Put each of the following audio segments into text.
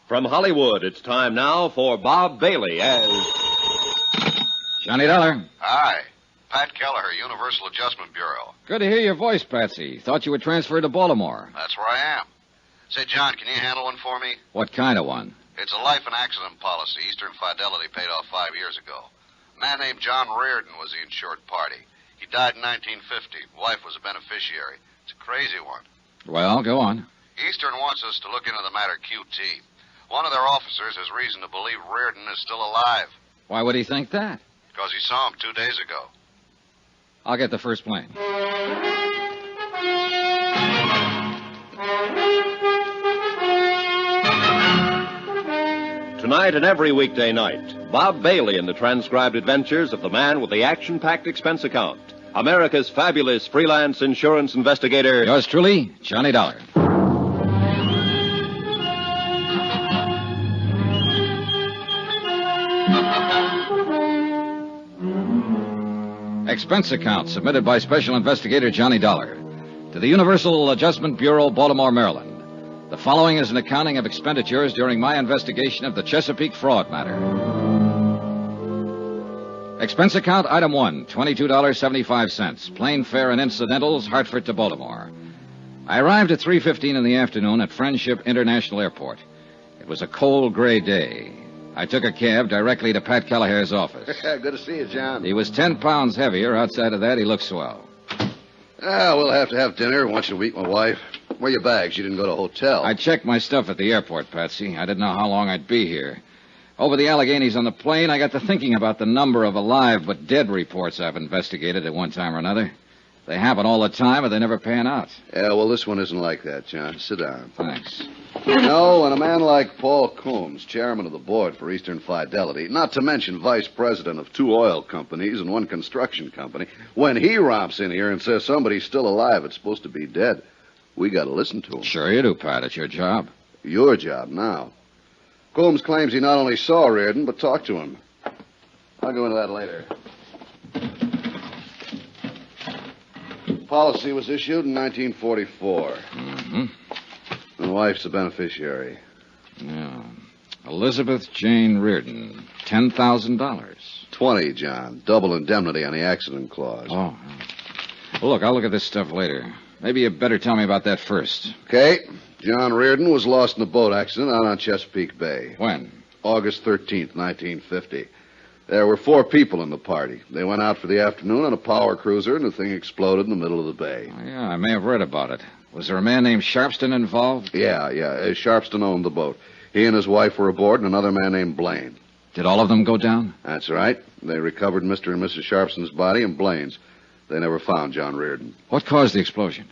From Hollywood, it's time now for Bob Bailey as... Johnny Dollar. Hi. Pat Kelleher, Universal Adjustment Bureau. Good to hear your voice, Patsy. Thought you were transferred to Baltimore. That's where I am. Say, John, can you handle one for me? What kind of one? It's a life and accident policy Eastern Fidelity paid off 5 years ago. A man named John Reardon was the insured party. He died in 1950. Wife was a beneficiary. It's a crazy one. Well, go on. Eastern wants us to look into the matter QT. One of their officers has reason to believe Reardon is still alive. Why would he think that? Because he saw him 2 days ago. I'll get the first plane. Tonight and every weekday night, Bob Bailey in the transcribed adventures of the man with the action-packed expense account. America's fabulous freelance insurance investigator. Yours truly, Johnny Dollar. Expense account submitted by Special Investigator Johnny Dollar to the Universal Adjustment Bureau, Baltimore, Maryland. The following is an accounting of expenditures during my investigation of the Chesapeake fraud matter. Expense account item 1, $22.75. Plane fare and incidentals, Hartford to Baltimore. I arrived at 3:15 in the afternoon at Friendship International Airport. It was a cold, gray day. I took a cab directly to Pat Kelleher's office. Good to see you, John. He was 10 pounds heavier. Outside of that, he looked swell. We'll have to have dinner once a week, my wife. Where are your bags? You didn't go to a hotel. I checked my stuff at the airport, Patsy. I didn't know how long I'd be here. Over the Alleghenies on the plane, I got to thinking about the number of alive but dead reports I've investigated at one time or another. They happen all the time, but they never pan out. Yeah, well, this one isn't like that, John. Sit down. Thanks. No, when a man like Paul Coombs, chairman of the board for Eastern Fidelity, not to mention vice president of 2 oil companies and 1 construction company, when he romps in here and says somebody's still alive, it's supposed to be dead, we got to listen to him. Sure you do, Pat. It's your job. Your job now. Coombs claims he not only saw Reardon, but talked to him. I'll go into that later. Policy was issued in 1944. Mm-hmm. My wife's a beneficiary. Yeah. Elizabeth Jane Reardon, $10,000. 20, John. Double indemnity on the accident clause. Oh. Well, look, I'll look at this stuff later. Maybe you better tell me about that first. Okay. John Reardon was lost in a boat accident out on Chesapeake Bay. When? August 13th, 1950. There were 4 people in the party. They went out for the afternoon on a power cruiser, and the thing exploded in the middle of the bay. Oh, yeah, I may have read about it. Was there a man named Sharpston involved? Yeah. Sharpston owned the boat. He and his wife were aboard, and another man named Blaine. Did all of them go down? That's right. They recovered Mr. and Mrs. Sharpston's body and Blaine's. They never found John Reardon. What caused the explosion?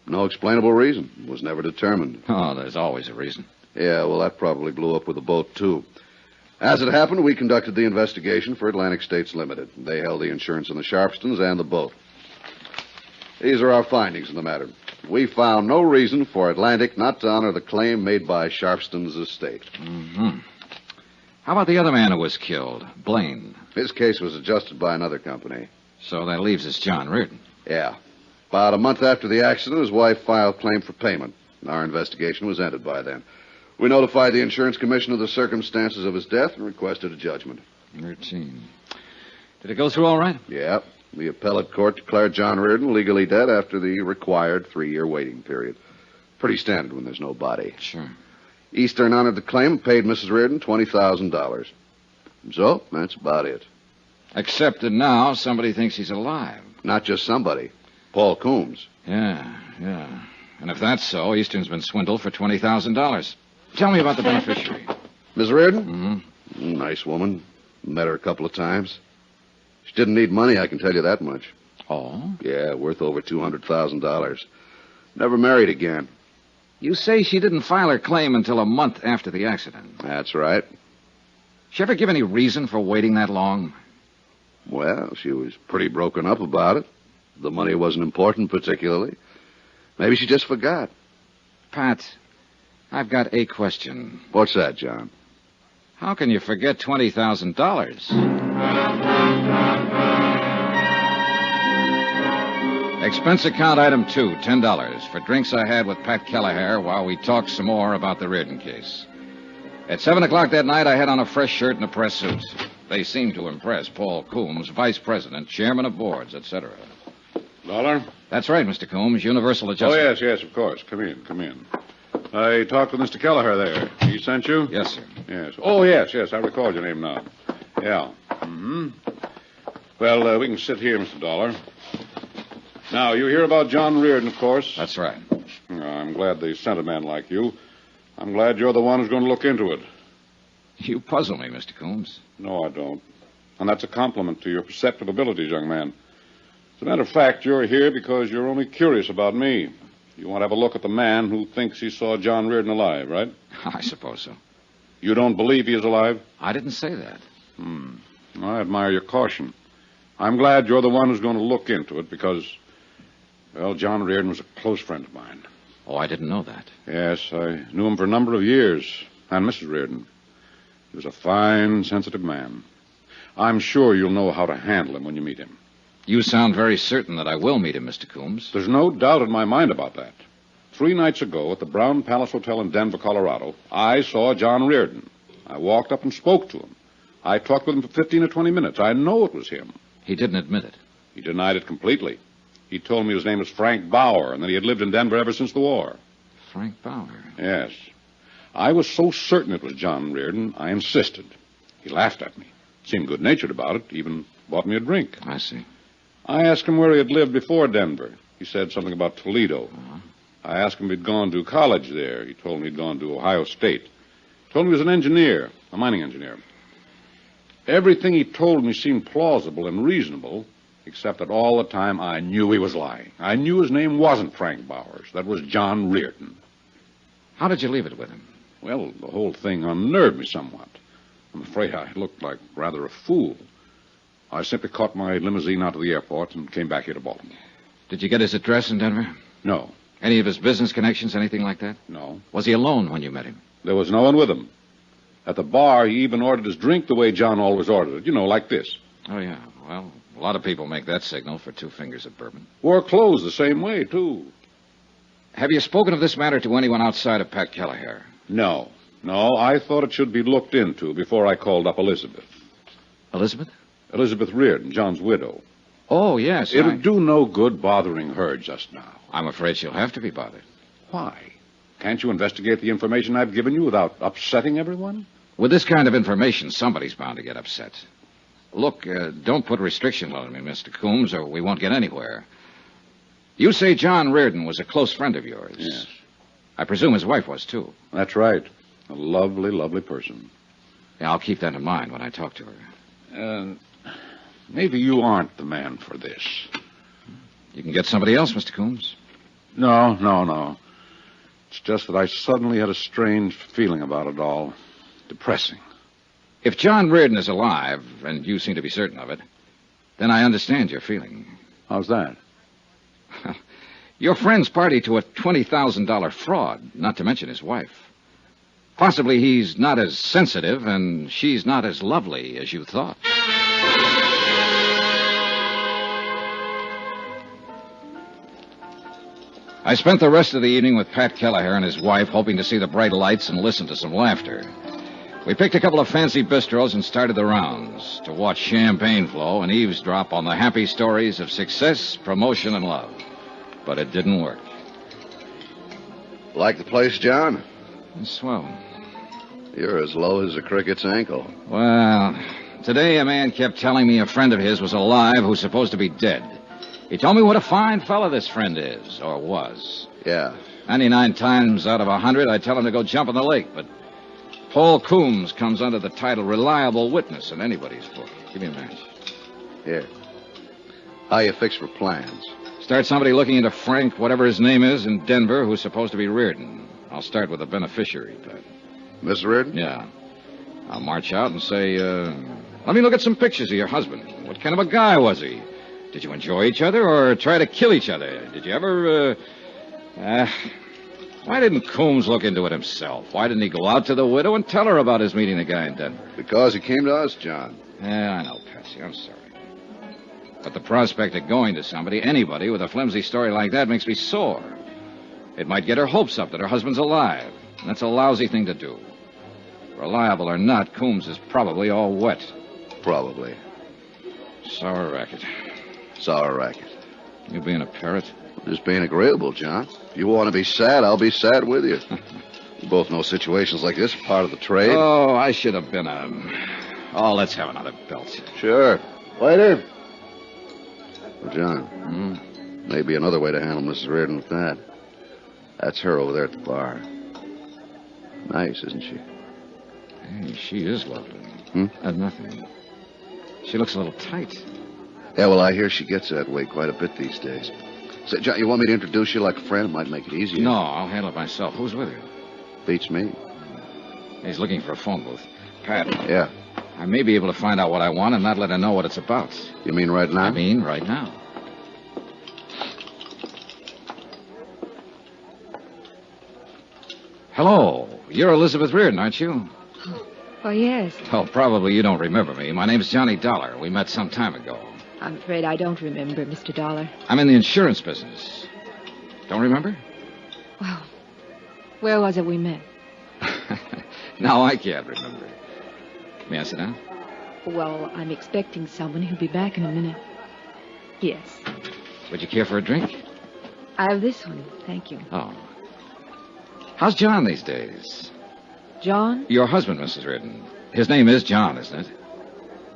No explainable reason. It was never determined. Oh, there's always a reason. Yeah, well, that probably blew up with the boat, too. As it happened, we conducted the investigation for Atlantic States Limited. They held the insurance on the Sharpstons and the boat. These are our findings in the matter. We found no reason for Atlantic not to honor the claim made by Sharpston's estate. Mm-hmm. How about the other man who was killed, Blaine? His case was adjusted by another company. So that leaves us John Reardon. Yeah. About a month after the accident, his wife filed claim for payment. Our investigation was ended by then. We notified the insurance commission of the circumstances of his death and requested a judgment. 13. Did it go through all right? Yeah. The appellate court declared John Reardon legally dead after the required 3-year waiting period. Pretty standard when there's no body. Sure. Eastern honored the claim and paid Mrs. Reardon $20,000. So, that's about it. Except that now somebody thinks he's alive. Not just somebody. Paul Coombs. Yeah. And if that's so, Eastern's been swindled for $20,000. Tell me about the beneficiary. Miss Reardon? Mm-hmm. Nice woman. Met her a couple of times. She didn't need money, I can tell you that much. Oh? Yeah, worth over $200,000. Never married again. You say she didn't file her claim until a month after the accident. That's right. She ever give any reason for waiting that long? Well, she was pretty broken up about it. The money wasn't important particularly. Maybe she just forgot. Pat, I've got a question. What's that, John? How can you forget $20,000? Expense account item 2, $10 for drinks I had with Pat Kelleher while we talked some more about the Reardon case. At 7 o'clock that night, I had on a fresh shirt and a press suit. They seemed to impress Paul Coombs, vice president, chairman of boards, etc. Dollar? That's right, Mr. Coombs. Universal adjustment. Oh, yes, of course. Come in. I talked with Mr. Kelleher there. He sent you? Yes, sir. Yes. Oh, yes. I recall your name now. Yeah. Mm-hmm. Well, we can sit here, Mr. Dollar. Now, you hear about John Reardon, of course. That's right. I'm glad they sent a man like you. I'm glad you're the one who's going to look into it. You puzzle me, Mr. Coombs. No, I don't. And that's a compliment to your perceptive abilities, young man. As a matter of fact, you're here because you're only curious about me. You want to have a look at the man who thinks he saw John Reardon alive, right? I suppose so. You don't believe he is alive? I didn't say that. I admire your caution. I'm glad you're the one who's going to look into it because, well, John Reardon was a close friend of mine. Oh, I didn't know that. Yes, I knew him for a number of years, and Mrs. Reardon. He was a fine, sensitive man. I'm sure you'll know how to handle him when you meet him. You sound very certain that I will meet him, Mr. Coombs. There's no doubt in my mind about that. 3 nights ago at the Brown Palace Hotel in Denver, Colorado, I saw John Reardon. I walked up and spoke to him. I talked with him for 15 or 20 minutes. I know it was him. He didn't admit it. He denied it completely. He told me his name was Frank Bauer and that he had lived in Denver ever since the war. Frank Bauer? Yes. I was so certain it was John Reardon, I insisted. He laughed at me, seemed good-natured about it, even bought me a drink. I see. I asked him where he had lived before Denver. He said something about Toledo. Uh-huh. I asked him if he'd gone to college there. He told me he'd gone to Ohio State. Told me he was an engineer, a mining engineer. Everything he told me seemed plausible and reasonable, except that all the time I knew he was lying. I knew his name wasn't Frank Bowers. That was John Reardon. How did you leave it with him? Well, the whole thing unnerved me somewhat. I'm afraid I looked like rather a fool. I simply caught my limousine out to the airport and came back here to Baltimore. Did you get his address in Denver? No. Any of his business connections, anything like that? No. Was he alone when you met him? There was no one with him. At the bar, he even ordered his drink the way John always ordered it. You know, like this. Oh, yeah. Well, a lot of people make that signal for 2 fingers of bourbon. Wore clothes the same way, too. Have you spoken of this matter to anyone outside of Pat Kelleher? No. I thought it should be looked into before I called up Elizabeth. Elizabeth? Elizabeth Reardon, John's widow. Oh, yes. It'll do no good bothering her just now. I'm afraid she'll have to be bothered. Why? Can't you investigate the information I've given you without upsetting everyone? With this kind of information, somebody's bound to get upset. Look, don't put restrictions on me, Mr. Coombs, or we won't get anywhere. You say John Reardon was a close friend of yours. Yes. I presume his wife was, too. That's right. A lovely, lovely person. Yeah, I'll keep that in mind when I talk to her. Maybe you aren't the man for this. You can get somebody else, Mr. Coombs. No. It's just that I suddenly had a strange feeling about it all. Depressing. If John Reardon is alive, and you seem to be certain of it, then I understand your feeling. How's that? Your friend's party to a $20,000 fraud, not to mention his wife. Possibly he's not as sensitive and she's not as lovely as you thought. I spent the rest of the evening with Pat Kelleher and his wife, hoping to see the bright lights and listen to some laughter. We picked a couple of fancy bistros and started the rounds to watch champagne flow and eavesdrop on the happy stories of success, promotion, and love. But it didn't work. Like the place, John? It's swell. You're as low as a cricket's ankle. Well, today a man kept telling me a friend of his was alive who's supposed to be dead. He told me what a fine fella this friend is, or was. Yeah. 99 times out of 100, I tell him to go jump in the lake, but Paul Coombs comes under the title reliable witness in anybody's book. Give me a match. Here. How you fix for plans? Start somebody looking into Frank, whatever his name is, in Denver, who's supposed to be Reardon. I'll start with the beneficiary, Pat. Miss Reardon? Yeah. I'll march out and say, let me look at some pictures of your husband. What kind of a guy was he? Did you enjoy each other or try to kill each other? Did you ever, Why didn't Coombs look into it himself? Why didn't he go out to the widow and tell her about his meeting the guy in Denver? Because he came to us, John. Yeah, I know, Patsy. I'm sorry. But the prospect of going to somebody, anybody, with a flimsy story like that makes me sore. It might get her hopes up that her husband's alive. And that's a lousy thing to do. Reliable or not, Coombs is probably all wet. Probably. Sour racket. Sour racket. You being a parrot? Just being agreeable, John. If you want to be sad, I'll be sad with you. We both know situations like this are part of the trade. Oh, I should have been a... Oh, let's have another belt. Sure. Waiter. Well, John, maybe another way to handle Mrs. Reardon with that. That's her over there at the bar. Nice, isn't she? Hey, she is lovely. Nothing. She looks a little tight. Yeah, well, I hear she gets that way quite a bit these days. Say, John, you want me to introduce you like a friend? It might make it easier. No, I'll handle it myself. Who's with you? Beats me. He's looking for a phone booth. Pat. Yeah. I may be able to find out what I want and not let her know what it's about. You mean right now? I mean right now. Hello. You're Elizabeth Reardon, aren't you? Oh, yes. Oh, probably you don't remember me. My name's Johnny Dollar. We met some time ago. I'm afraid I don't remember, Mr. Dollar. I'm in the insurance business. Don't remember? Well, where was it we met? Now I can't remember. May I sit down? Well, I'm expecting someone who'll be back in a minute. Yes. Would you care for a drink? I have this one, thank you. Oh. How's John these days? John? Your husband, Mrs. Reardon. His name is John, isn't it?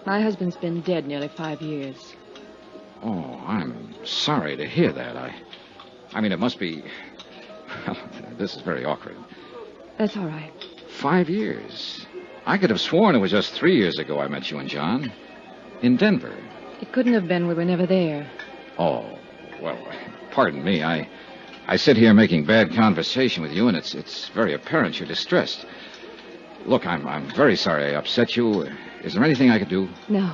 My husband's been dead nearly 5 years. Oh, I'm sorry to hear that. I mean, it must be... This is very awkward. That's all right. 5 years. I could have sworn it was just 3 years ago I met you and John. In Denver. It couldn't have been. We were never there. Oh, well, pardon me. I sit here making bad conversation with you, and it's very apparent you're distressed. Look, I'm very sorry I upset you. Is there anything I could do? No,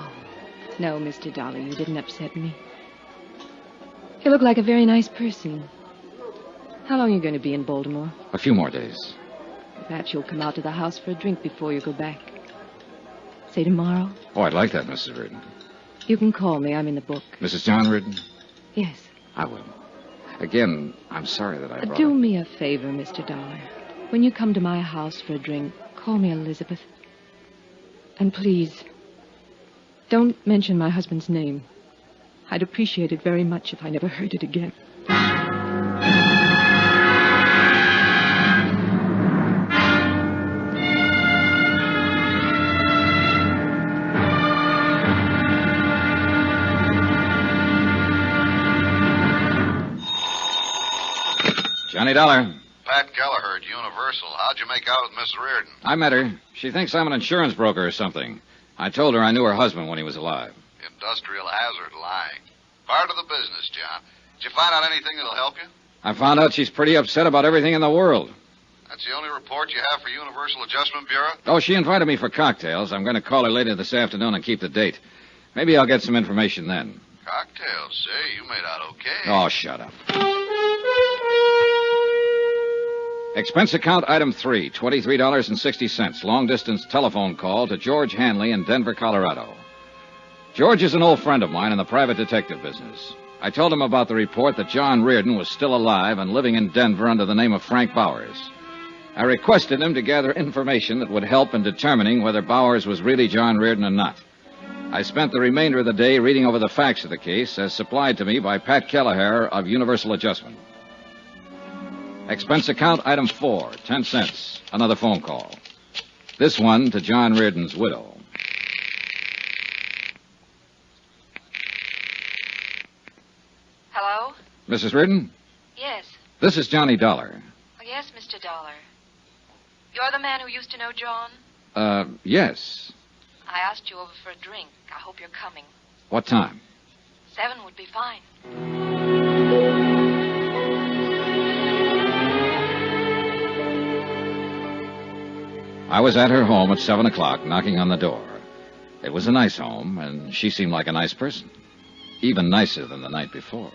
Mr. Dollar, you didn't upset me. You look like a very nice person. How long are you going to be in Baltimore? A few more days. Perhaps you'll come out to the house for a drink before you go back. Say tomorrow. Oh, I'd like that, Mrs. Reardon. You can call me. I'm in the book. Mrs. John Reardon? Yes. I will. Again, I'm sorry that I brought Do it. me a favor, Mr. Dollar. When you come to my house for a drink, call me Elizabeth. And please, don't mention my husband's name. I'd appreciate it very much if I never heard it again. Johnny Dollar. Pat Gallagher at Universal. How'd you make out with Miss Reardon? I met her. She thinks I'm an insurance broker or something. I told her I knew her husband when he was alive. Industrial hazard lying. Part of the business, John. Did you find out anything that'll help you? I found out she's pretty upset about everything in the world. That's the only report you have for Universal Adjustment Bureau? Oh, she invited me for cocktails. I'm going to call her later this afternoon and keep the date. Maybe I'll get some information then. Cocktails, say. You made out okay. Oh, shut up. Expense account item 3, $23.60. Long-distance telephone call to George Hanley in Denver, Colorado. George is an old friend of mine in the private detective business. I told him about the report that John Reardon was still alive and living in Denver under the name of Frank Bowers. I requested him to gather information that would help in determining whether Bowers was really John Reardon or not. I spent the remainder of the day reading over the facts of the case as supplied to me by Pat Kelleher of Universal Adjustment. Expense account item 4, 10 cents. Another phone call. This one to John Reardon's widow. Hello? Mrs. Reardon? Yes. This is Johnny Dollar. Oh, yes, Mr. Dollar. You're the man who used to know John? Yes. I asked you over for a drink. I hope you're coming. What time? 7 would be fine. I was at her home at 7 o'clock, knocking on the door. It was a nice home, and she seemed like a nice person. Even nicer than the night before.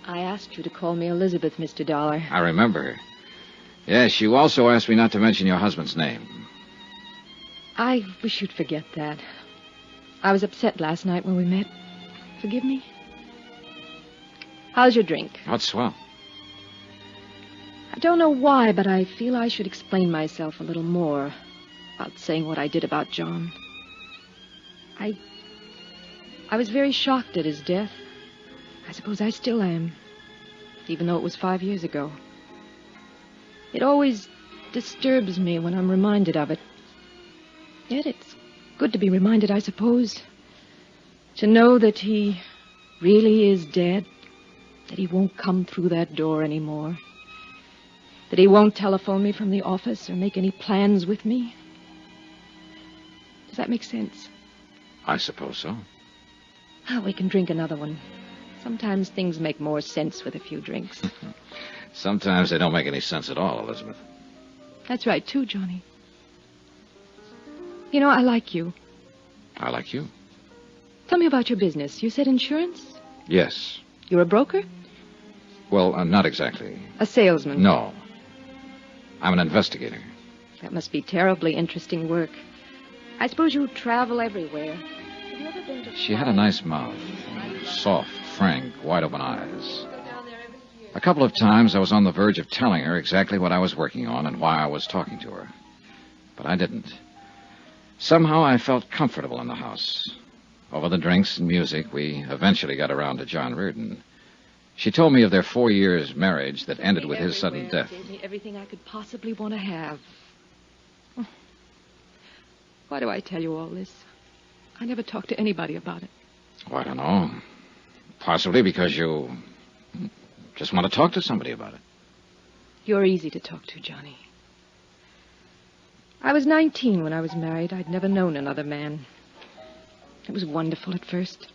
I asked you to call me Elizabeth, Mr. Dollar. I remember her. Yes, you also asked me not to mention your husband's name. I wish you'd forget that. I was upset last night when we met. Forgive me? How's your drink? Oh, it's swell. I don't know why, but I feel I should explain myself a little more. about saying what I did about John. I was very shocked at his death. I suppose I still am, even though it was 5 years ago. It always disturbs me when I'm reminded of it. Yet it's good to be reminded, I suppose, to know that he really is dead, that he won't come through that door anymore, that he won't telephone me from the office or make any plans with me. Does that make sense? I suppose so. Oh, we can drink another one. Sometimes things make more sense with a few drinks. Sometimes they don't make any sense at all, Elizabeth. That's right, too, Johnny. You know, I like you. I like you. Tell me about your business. You said insurance? Yes. You're a broker? Well, not exactly. A salesman? No. I'm an investigator. That must be terribly interesting work. I suppose you travel everywhere. Have you ever been to... She had a nice mouth. Soft, frank, wide-open eyes. A couple of times I was on the verge of telling her exactly what I was working on and why I was talking to her. But I didn't. Somehow I felt comfortable in the house. Over the drinks and music, we eventually got around to John Reardon. She told me of their 4 years' marriage that ended with his sudden death. Gave me everything I could possibly want to have. Oh. Why do I tell you all this? I never talked to anybody about it. Oh, I don't know. Possibly because you just want to talk to somebody about it. You're easy to talk to, Johnny. I was 19 when I was married. I'd never known another man. It was wonderful at first.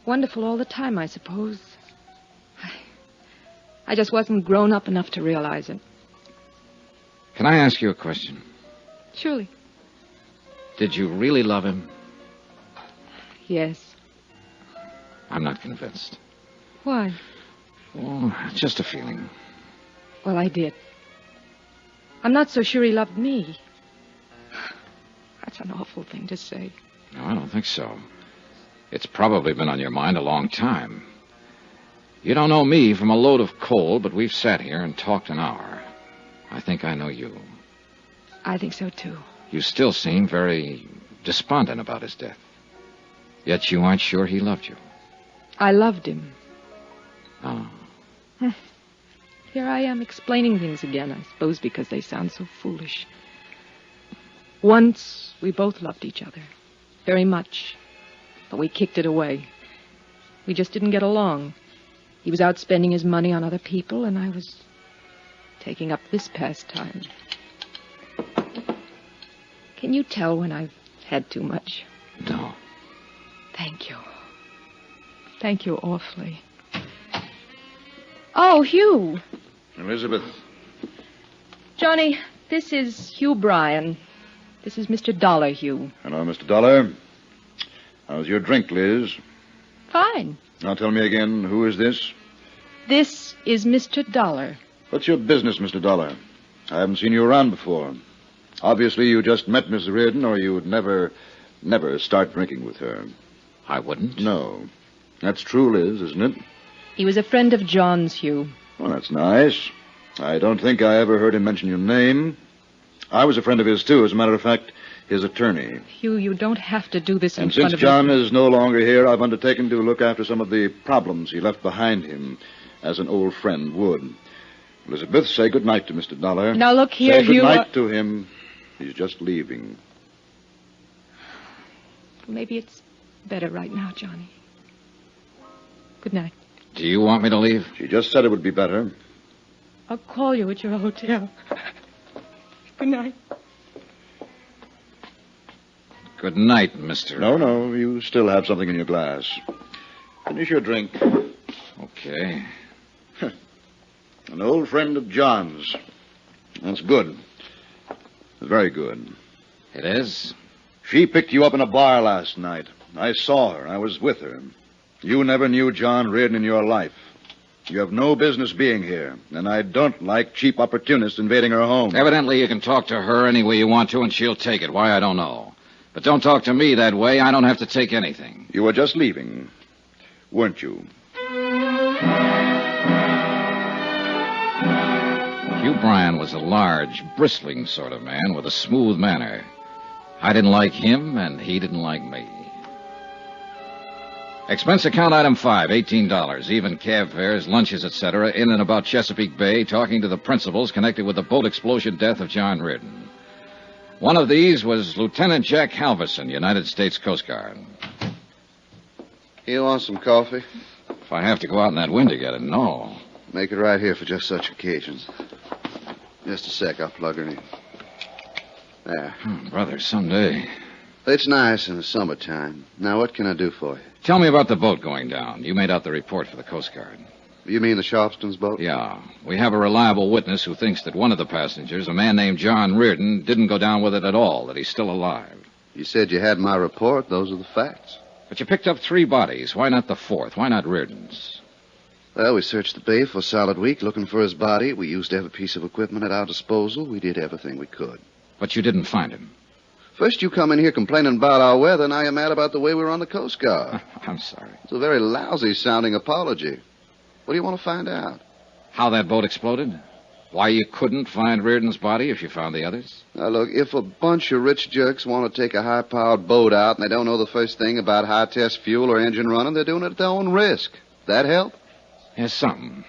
Wonderful all the time, I suppose. I just wasn't grown up enough to realize it. Can I ask you a question? Surely. Did you really love him? Yes. I'm not convinced. Why? Oh, just a feeling. Well, I did. I'm not so sure he loved me. That's an awful thing to say. No, I don't think so. It's probably been on your mind a long time. You don't know me from a load of coal, but we've sat here and talked an hour. I think I know you. I think so, too. You still seem very despondent about his death. Yet you aren't sure he loved you. I loved him. Oh. Here I am explaining things again, I suppose because they sound so foolish. Once, we both loved each other. Very much. But we kicked it away. We just didn't get along. He was out spending his money on other people, and I was taking up this pastime. Can you tell when I've had too much? No. Thank you. Thank you awfully. Oh, Hugh. Elizabeth. Johnny, this is Hugh Bryan. This is Mr. Dollar, Hugh. Hello, Mr. Dollar. How's your drink, Liz? Fine. Now tell me again, who is this? This is Mr. Dollar. What's your business, Mr. Dollar? I haven't seen you around before. Obviously, you just met Miss Reardon, or you would never start drinking with her. I wouldn't? No. That's true, Liz, isn't it? He was a friend of John's, Hugh. Well, that's nice. I don't think I ever heard him mention your name. I was a friend of his, too. As a matter of fact, his attorney. Hugh, you don't have to do this in And front since of John is no longer here, I've undertaken to look after some of the problems he left behind him, as an old friend would. Elizabeth, say goodnight to Mr. Dollar. Now, look here, say Hugh. goodnight to him. He's just leaving. Maybe it's better right now, Johnny. Good night. Do you want me to leave? She just said it would be better. I'll call you at your hotel. Good night. Good night, Mr. No, you still have something in your glass. Finish your drink. Okay. An old friend of John's. That's good. Very good. It is? She picked you up in a bar last night. I saw her. I was with her. You never knew John Reardon in your life. You have no business being here, and I don't like cheap opportunists invading her home. Evidently, you can talk to her any way you want to, and she'll take it. Why, I don't know. But don't talk to me that way. I don't have to take anything. You were just leaving, weren't you? Hugh Bryan was a large, bristling sort of man with a smooth manner. I didn't like him, and he didn't like me. Expense account item 5, $18. Even cab fares, lunches, etc., in and about Chesapeake Bay, talking to the principals connected with the boat explosion death of John Reardon. One of these was Lieutenant Jack Halverson, United States Coast Guard. You want some coffee? If I have to go out in that wind to get it, no. Make it right here for just such occasions. Just a sec, I'll plug her in. There. Brother, someday. It's nice in the summertime. Now, what can I do for you? Tell me about the boat going down. You made out the report for the Coast Guard. You mean the Sharpston's boat? Yeah. We have a reliable witness who thinks that one of the passengers, a man named John Reardon, didn't go down with it at all, that he's still alive. You said you had my report. Those are the facts. But you picked up 3 bodies. Why not the 4th? Why not Reardon's? Well, we searched the bay for a solid week looking for his body. We used every piece of equipment at our disposal. We did everything we could. But you didn't find him. First you come in here complaining about our weather, now you're mad about the way we run the Coast Guard. I'm sorry. It's a very lousy-sounding apology. What do you want to find out? How that boat exploded? Why you couldn't find Reardon's body if you found the others? Now, look, if a bunch of rich jerks want to take a high-powered boat out and they don't know the first thing about high-test fuel or engine running, they're doing it at their own risk. That help? Yes, something.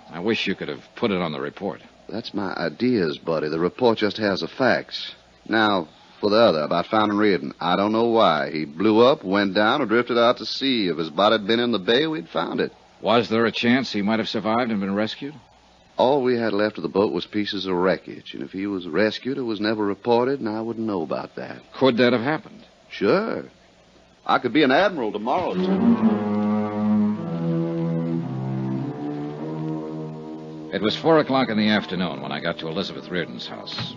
I wish you could have put it on the report. That's my ideas, buddy. The report just has the facts. Now, for the other, about finding Reardon, I don't know why. He blew up, went down, or drifted out to sea. If his body had been in the bay, we'd found it. Was there a chance he might have survived and been rescued? All we had left of the boat was pieces of wreckage. And if he was rescued, it was never reported, and I wouldn't know about that. Could that have happened? Sure. I could be an admiral tomorrow, too. It was 4 o'clock in the afternoon when I got to Elizabeth Reardon's house.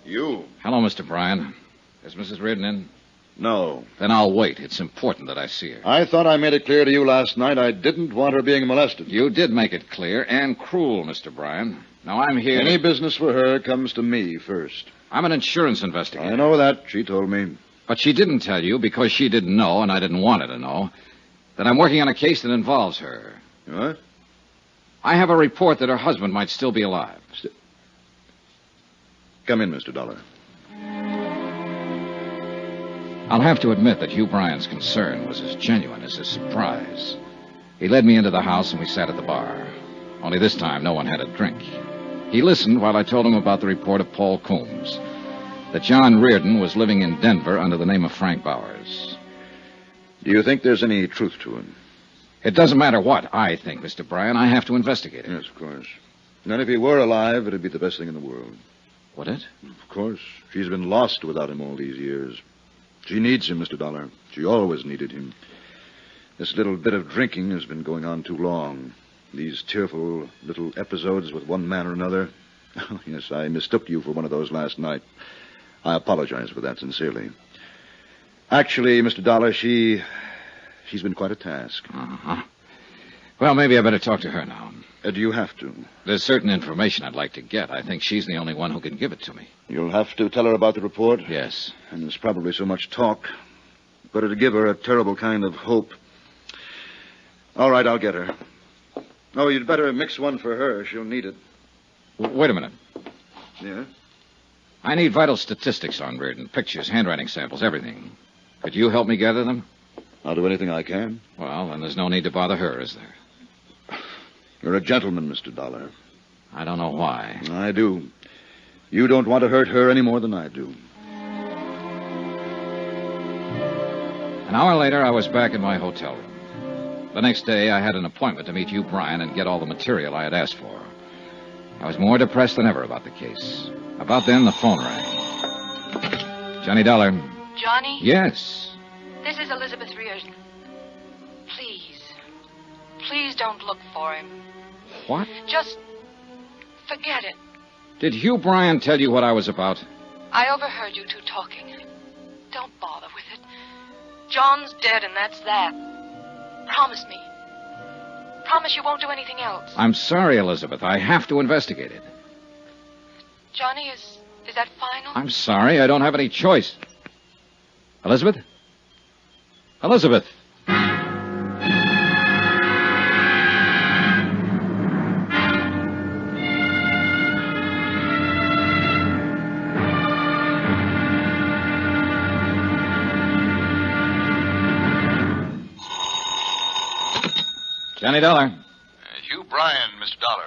You? Hello, Mr. Bryan. Is Mrs. Reardon in? No. Then I'll wait. It's important that I see her. I thought I made it clear to you last night I didn't want her being molested. You did make it clear and cruel, Mr. Bryan. Now, I'm here... Any business for her comes to me first. I'm an insurance investigator. I know that. She told me. But she didn't tell you, because she didn't know, and I didn't want her to know, that I'm working on a case that involves her. What? I have a report that her husband might still be alive. Come in, Mr. Dollar. I'll have to admit that Hugh Bryan's concern was as genuine as his surprise. He led me into the house, and we sat at the bar. Only this time, no one had a drink. He listened while I told him about the report of Paul Coombs, that John Reardon was living in Denver under the name of Frank Bowers. Do you think there's any truth to him? It doesn't matter what I think, Mr. Bryan. I have to investigate it. Yes, of course. And if he were alive, it'd be the best thing in the world. Would it? Of course. She's been lost without him all these years. She needs him, Mr. Dollar. She always needed him. This little bit of drinking has been going on too long. These tearful little episodes with one man or another. Oh, yes, I mistook you for one of those last night. I apologize for that sincerely. Actually, Mr. Dollar, she's been quite a task. Uh-huh. Well, maybe I better talk to her now. Do you have to? There's certain information I'd like to get. I think she's the only one who can give it to me. You'll have to tell her about the report? Yes. And there's probably so much talk. But it'll give her a terrible kind of hope. All right, I'll get her. Oh, you'd better mix one for her. She'll need it. Wait a minute. Yeah? I need vital statistics on Reardon. Pictures, handwriting samples, everything. Could you help me gather them? I'll do anything I can. Well, then there's no need to bother her, is there? You're a gentleman, Mr. Dollar. I don't know why. I do. You don't want to hurt her any more than I do. An hour later, I was back in my hotel room. The next day, I had an appointment to meet Hugh Bryan and get all the material I had asked for. I was more depressed than ever about the case. About then, the phone rang. Johnny Dollar. Johnny? Yes. This is Elizabeth Reardon. Please don't look for him. What? Just forget it. Did Hugh Bryan tell you what I was about? I overheard you two talking. Don't bother with it. John's dead, and that's that. Promise me. Promise you won't do anything else. I'm sorry, Elizabeth. I have to investigate it. Johnny, is that final? I'm sorry. I don't have any choice. Elizabeth? Elizabeth! Johnny Dollar. Hugh Bryan, Mr. Dollar.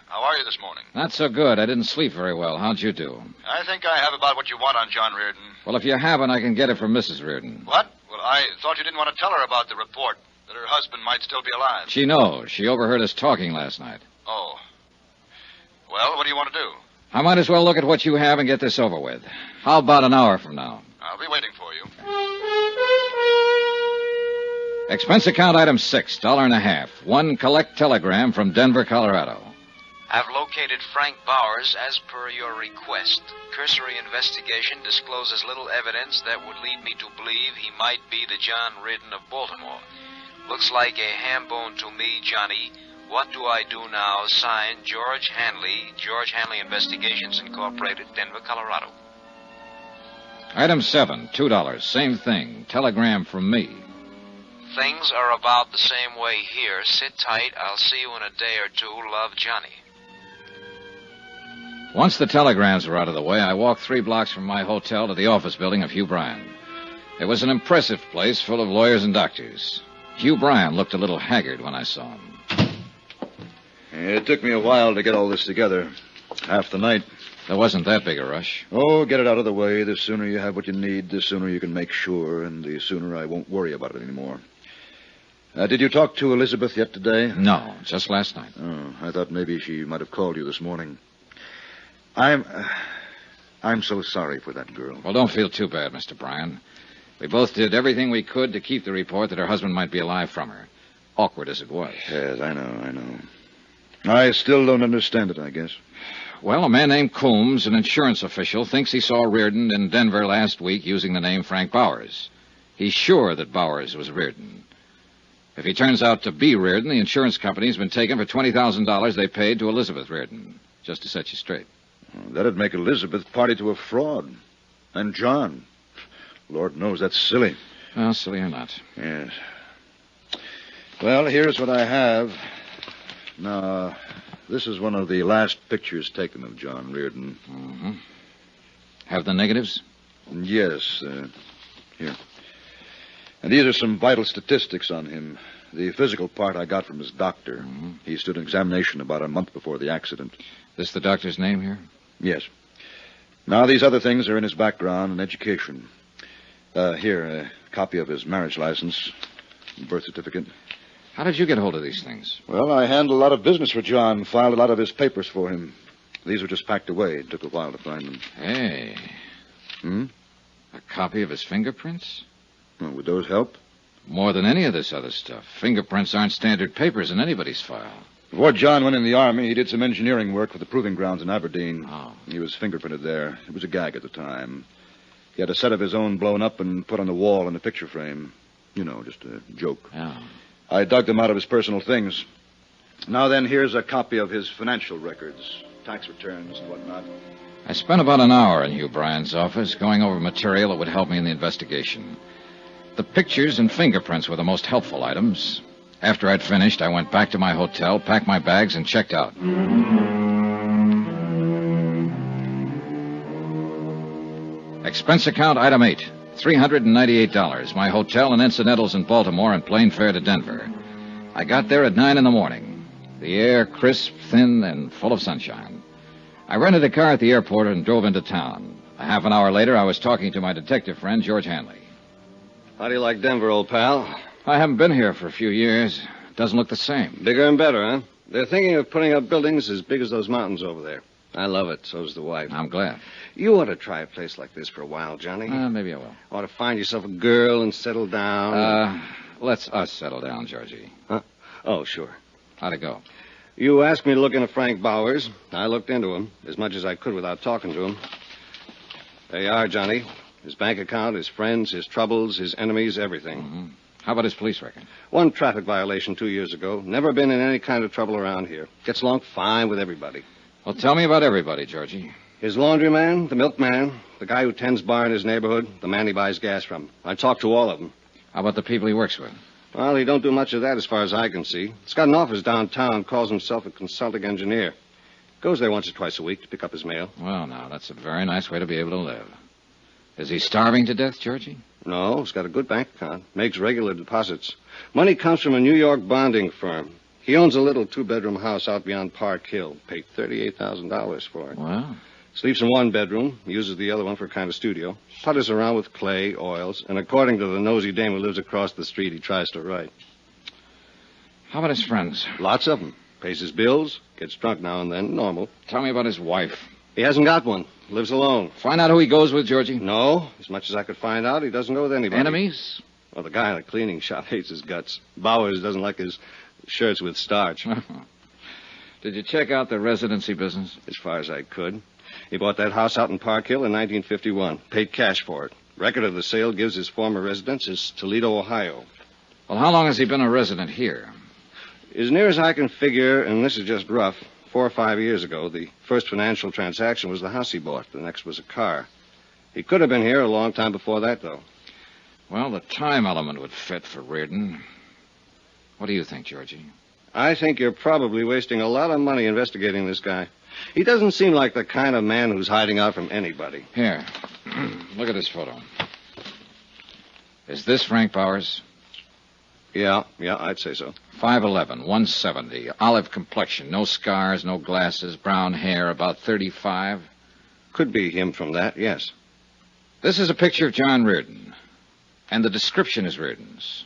How are you this morning? Not so good. I didn't sleep very well. How'd you do? I think I have about what you want on John Reardon. Well, if you haven't, I can get it from Mrs. Reardon. What? Well, I thought you didn't want to tell her about the report, that her husband might still be alive. She knows. She overheard us talking last night. Oh. Well, what do you want to do? I might as well look at what you have and get this over with. How about an hour from now? I'll be waiting for you. Expense account item 6, $1.50. One collect telegram from Denver, Colorado. I've located Frank Bowers as per your request. Cursory investigation discloses little evidence that would lead me to believe he might be the John Reardon of Baltimore. Looks like a ham bone to me, Johnny. What do I do now? Signed, George Hanley, George Hanley Investigations Incorporated, Denver, Colorado. Item 7, $2. Same thing. Telegram from me. Things are about the same way here. Sit tight. I'll see you in a day or two. Love, Johnny. Once the telegrams were out of the way, I walked 3 blocks from my hotel to the office building of Hugh Bryan. It was an impressive place full of lawyers and doctors. Hugh Bryan looked a little haggard when I saw him. It took me a while to get all this together. Half the night. There wasn't that big a rush. Oh, get it out of the way. The sooner you have what you need, the sooner you can make sure, and the sooner I won't worry about it anymore. Did you talk to Elizabeth yet today? No, just last night. Oh, I thought maybe she might have called you this morning. I'm so sorry for that girl. Well, don't feel too bad, Mr. Bryan. We both did everything we could to keep the report that her husband might be alive from her. Awkward as it was. Yes, I know. I still don't understand it, I guess. Well, a man named Coombs, an insurance official, thinks he saw Reardon in Denver last week using the name Frank Bowers. He's sure that Bowers was Reardon. If he turns out to be Reardon, the insurance company's been taken for $20,000 they paid to Elizabeth Reardon, just to set you straight. Well, that'd make Elizabeth party to a fraud. And John. Lord knows that's silly. Well, silly or not. Yes. Well, here's what I have. Now, this is one of the last pictures taken of John Reardon. Mm-hmm. Have the negatives? Yes. Here. And these are some vital statistics on him. The physical part I got from his doctor. Mm-hmm. He stood an examination about a month before the accident. This the doctor's name here? Yes. Now, these other things are in his background and education. Here, a copy of his marriage license, birth certificate. How did you get hold of these things? Well, I handled a lot of business for John, filed a lot of his papers for him. These were just packed away. It took a while to find them. Hey. A copy of his fingerprints? Well, would those help? More than any of this other stuff. Fingerprints aren't standard papers in anybody's file. Before John went in the Army, he did some engineering work for the proving grounds in Aberdeen. Oh. He was fingerprinted there. It was a gag at the time. He had a set of his own blown up and put on the wall in a picture frame. You know, just a joke. Yeah. I dug them out of his personal things. Now then, here's a copy of his financial records, tax returns and whatnot. I spent about an hour in Hugh Bryan's office going over material that would help me in the investigation. The pictures and fingerprints were the most helpful items. After I'd finished, I went back to my hotel, packed my bags, and checked out. Expense account item 8, $398. My hotel and incidentals in Baltimore and plane fare to Denver. I got there at 9 in the morning. The air crisp, thin, and full of sunshine. I rented a car at the airport and drove into town. A half an hour later, I was talking to my detective friend, George Hanley. How do you like Denver, old pal? I haven't been here for a few years. Doesn't look the same. Bigger and better, huh? They're thinking of putting up buildings as big as those mountains over there. I love it. So's the wife. I'm glad. You ought to try a place like this for a while, Johnny. Maybe I will. Ought to find yourself a girl and settle down. Let's us settle down, Georgie. Huh? Oh, sure. How'd it go? You asked me to look into Frank Bowers. I looked into him as much as I could without talking to him. There you are, Johnny. His bank account, his friends, his troubles, his enemies, everything. Mm-hmm. How about his police record? One traffic violation 2 years ago. Never been in any kind of trouble around here. Gets along fine with everybody. Well, tell me about everybody, Georgie. His laundryman, the milkman, the guy who tends bar in his neighborhood, the man he buys gas from. I talked to all of them. How about the people he works with? Well, he don't do much of that as far as I can see. He's got an office downtown, calls himself a consulting engineer. Goes there once or twice a week to pick up his mail. Well, now, that's a very nice way to be able to live. Is he starving to death, Georgie? No, he's got a good bank account. Makes regular deposits. Money comes from a New York bonding firm. He owns a little two-bedroom house out beyond Park Hill. Paid $38,000 for it. Wow. Sleeps in one bedroom, uses the other one for a kind of studio. Putters around with clay, oils, and according to the nosy dame who lives across the street, he tries to write. How about his friends? Lots of them. Pays his bills, gets drunk now and then, normal. Tell me about his wife. He hasn't got one. Lives alone. Find out who he goes with, Georgie? No. As much as I could find out, he doesn't go with anybody. Enemies? Well, the guy in the cleaning shop hates his guts. Bowers doesn't like his shirts with starch. Did you check out the residency business? As far as I could. He bought that house out in Park Hill in 1951. Paid cash for it. Record of the sale gives his former residence as Toledo, Ohio. Well, how long has he been a resident here? As near as I can figure, and this is just rough, 4 or 5 years ago, the first financial transaction was the house he bought. The next was a car. He could have been here a long time before that, though. Well, the time element would fit for Reardon. What do you think, Georgie? I think you're probably wasting a lot of money investigating this guy. He doesn't seem like the kind of man who's hiding out from anybody. Here. Look at this photo. Is this Frank Bowers? Yeah, I'd say so. 5'11", 170, olive complexion, no scars, no glasses, brown hair, about 35. Could be him from that, yes. This is a picture of John Reardon, and the description is Reardon's.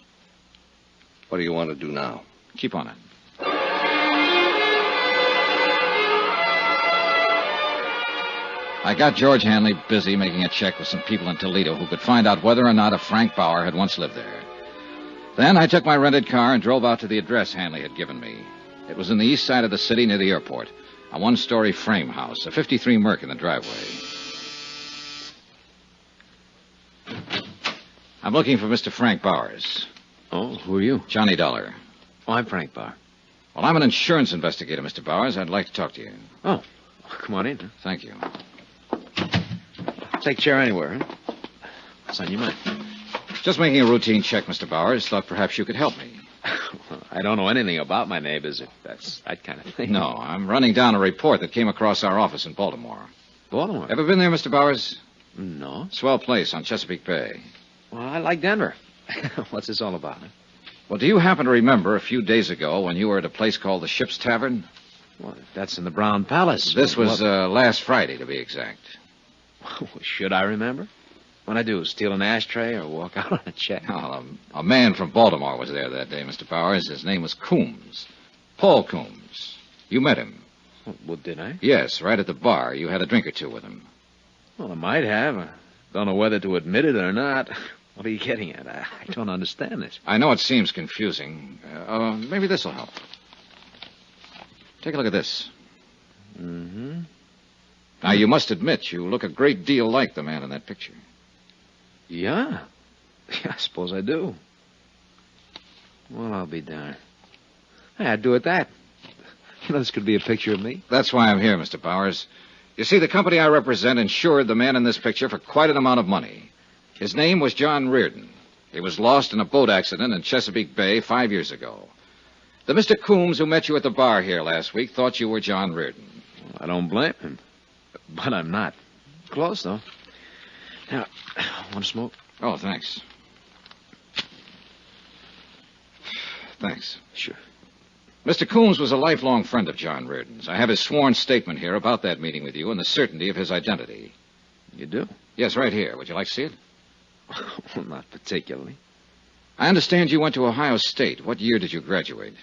What do you want to do now? Keep on it. I got George Hanley busy making a check with some people in Toledo who could find out whether or not a Frank Bauer had once lived there. Then I took my rented car and drove out to the address Hanley had given me. It was in the east side of the city near the airport, a one-story frame house, a 53 Merc in the driveway. I'm looking for Mr. Frank Bowers. Oh, who are you? Johnny Dollar. Oh, I'm Frank Bauer. Well, I'm an insurance investigator, Mr. Bowers. I'd like to talk to you. Oh, come on in. Thank you. Take a chair anywhere, huh? What's on your mind? Just making a routine check, Mr. Bowers. Thought perhaps you could help me. I don't know anything about my neighbors, if that's that kind of thing. No, I'm running down a report that came across our office in Baltimore. Baltimore? Ever been there, Mr. Bowers? No. Swell place on Chesapeake Bay. Well, I like Denver. What's this all about? Huh? Well, do you happen to remember a few days ago when you were at a place called the Ship's Tavern? Well, that's in the Brown Palace. This was last Friday, to be exact. Should I remember? What I do, steal an ashtray or walk out on a check? Well, a man from Baltimore was there that day, Mr. Bowers. His name was Coombs. Paul Coombs. You met him. Well, did I? Yes, right at the bar. You had a drink or two with him. Well, I might have. I don't know whether to admit it or not. What are you getting at? I don't understand this. I know it seems confusing. Maybe this will help. Take a look at this. Mm-hmm. Now, you must admit you look a great deal like the man in that picture. Yeah, I suppose I do. Well, I'll be darned. Hey, I'd do it that. You know, this could be a picture of me. That's why I'm here, Mr. Bowers. You see, the company I represent insured the man in this picture for quite an amount of money. His name was John Reardon. He was lost in a boat accident in Chesapeake Bay 5 years ago. The Mr. Coombs who met you at the bar here last week thought you were John Reardon. Well, I don't blame him. But I'm not. Close, though. Now, want to smoke? Oh, thanks. Thanks. Sure. Mr. Coombs was a lifelong friend of John Reardon's. I have his sworn statement here about that meeting with you and the certainty of his identity. You do? Yes, right here. Would you like to see it? Well, not particularly. I understand you went to Ohio State. What year did you graduate?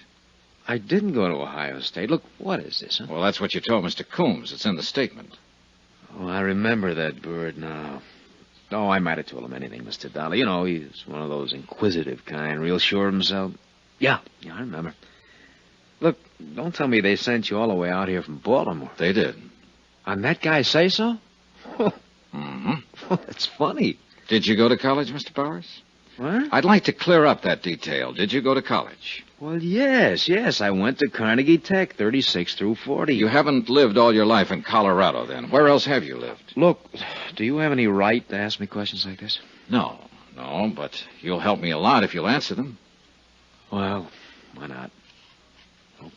I didn't go to Ohio State. Look, what is this, huh? Well, that's what you told Mr. Coombs. It's in the statement. Oh, I remember that bird now. Oh, I might have told him anything, Mr. Dollar. You know, he's one of those inquisitive kind, real sure of himself. Yeah, I remember. Look, don't tell me they sent you all the way out here from Baltimore. They did. On that guy say so? Mm-hmm. Well, that's funny. Did you go to college, Mr. Bowers? What? I'd like to clear up that detail. Did you go to college? Well, yes. I went to Carnegie Tech, 36 through 40. You haven't lived all your life in Colorado, then. Where else have you lived? Look, do you have any right to ask me questions like this? No, but you'll help me a lot if you'll answer them. Well, why not?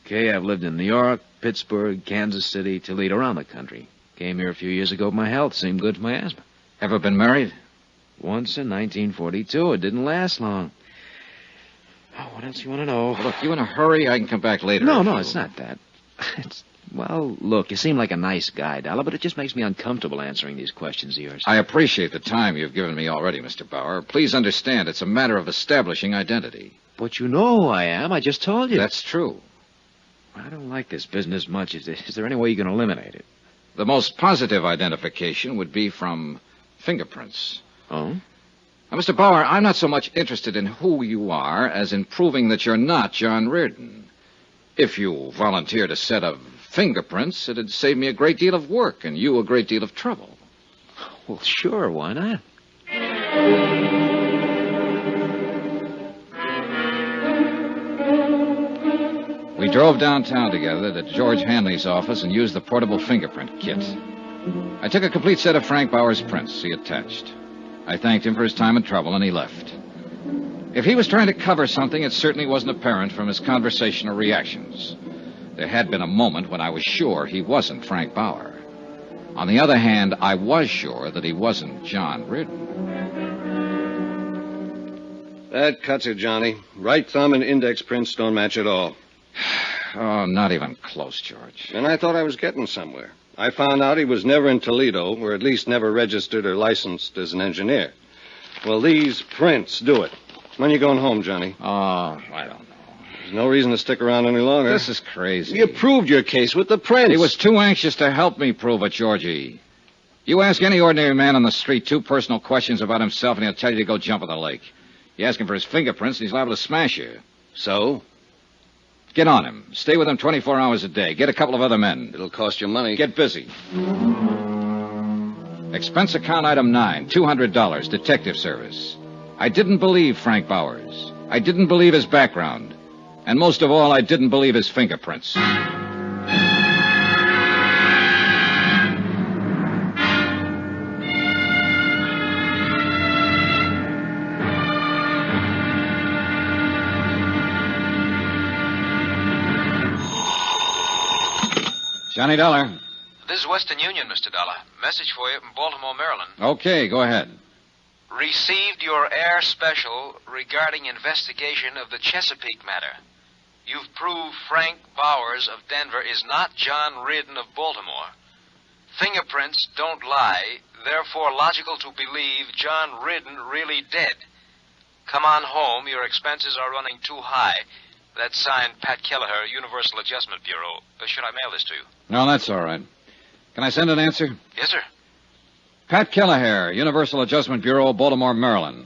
Okay, I've lived in New York, Pittsburgh, Kansas City, Toledo, around the country. Came here a few years ago. My health seemed good for my asthma. Ever been married? Once in 1942. It didn't last long. Oh, what else you want to know? Well, look, you in a hurry? I can come back later. No, it's not that. Well, look, you seem like a nice guy, Dollar, but it just makes me uncomfortable answering these questions of yours. I appreciate the time you've given me already, Mr. Bauer. Please understand, it's a matter of establishing identity. But you know who I am. I just told you. That's true. I don't like this business much. Is there any way you can eliminate it? The most positive identification would be from fingerprints. Oh? Now, Mr. Bauer, I'm not so much interested in who you are as in proving that you're not John Reardon. If you volunteered a set of fingerprints, it'd save me a great deal of work and you a great deal of trouble. Well, sure, why not? We drove downtown together to George Hanley's office and used the portable fingerprint kit. I took a complete set of Frank Bauer's prints he attached. I thanked him for his time and trouble, and he left. If he was trying to cover something, it certainly wasn't apparent from his conversational reactions. There had been a moment when I was sure he wasn't Frank Bauer. On the other hand, I was sure that he wasn't John Reardon. That cuts it, Johnny. Right thumb and index prints don't match at all. Oh, not even close, George. And I thought I was getting somewhere. I found out he was never in Toledo, or at least never registered or licensed as an engineer. Well, these prints do it. When are you going home, Johnny? Oh, I don't know. There's no reason to stick around any longer. This is crazy. You proved your case with the prints. He was too anxious to help me prove it, Georgie. You ask any ordinary man on the street 2 personal questions about himself, and he'll tell you to go jump in the lake. You ask him for his fingerprints, and he's liable to smash you. So? Get on him. Stay with him 24 hours a day. Get a couple of other men. It'll cost you money. Get busy. Expense account item 9, $200, detective service. I didn't believe Frank Bowers. I didn't believe his background. And most of all, I didn't believe his fingerprints. Johnny Dollar. This is Western Union, Mr. Dollar. Message for you from Baltimore, Maryland. Okay, go ahead. Received your air special regarding investigation of the Chesapeake matter. You've proved Frank Bowers of Denver is not John Reardon of Baltimore. Fingerprints don't lie, therefore logical to believe John Reardon really dead. Come on home, your expenses are running too high. That's signed Pat Kelleher, Universal Adjustment Bureau. Should I mail this to you? No, that's all right. Can I send an answer? Yes, sir. Pat Kelleher, Universal Adjustment Bureau, Baltimore, Maryland.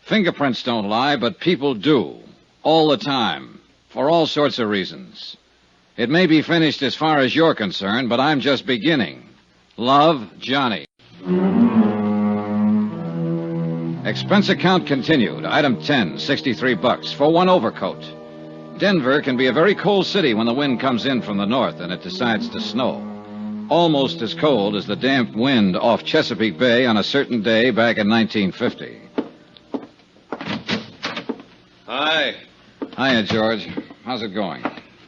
Fingerprints don't lie, but people do. All the time. For all sorts of reasons. It may be finished as far as you're concerned, but I'm just beginning. Love, Johnny. Expense account continued. Item 10, $63 for one overcoat. Denver can be a very cold city when the wind comes in from the north and it decides to snow. Almost as cold as the damp wind off Chesapeake Bay on a certain day back in 1950. Hi. Hiya, George. How's it going?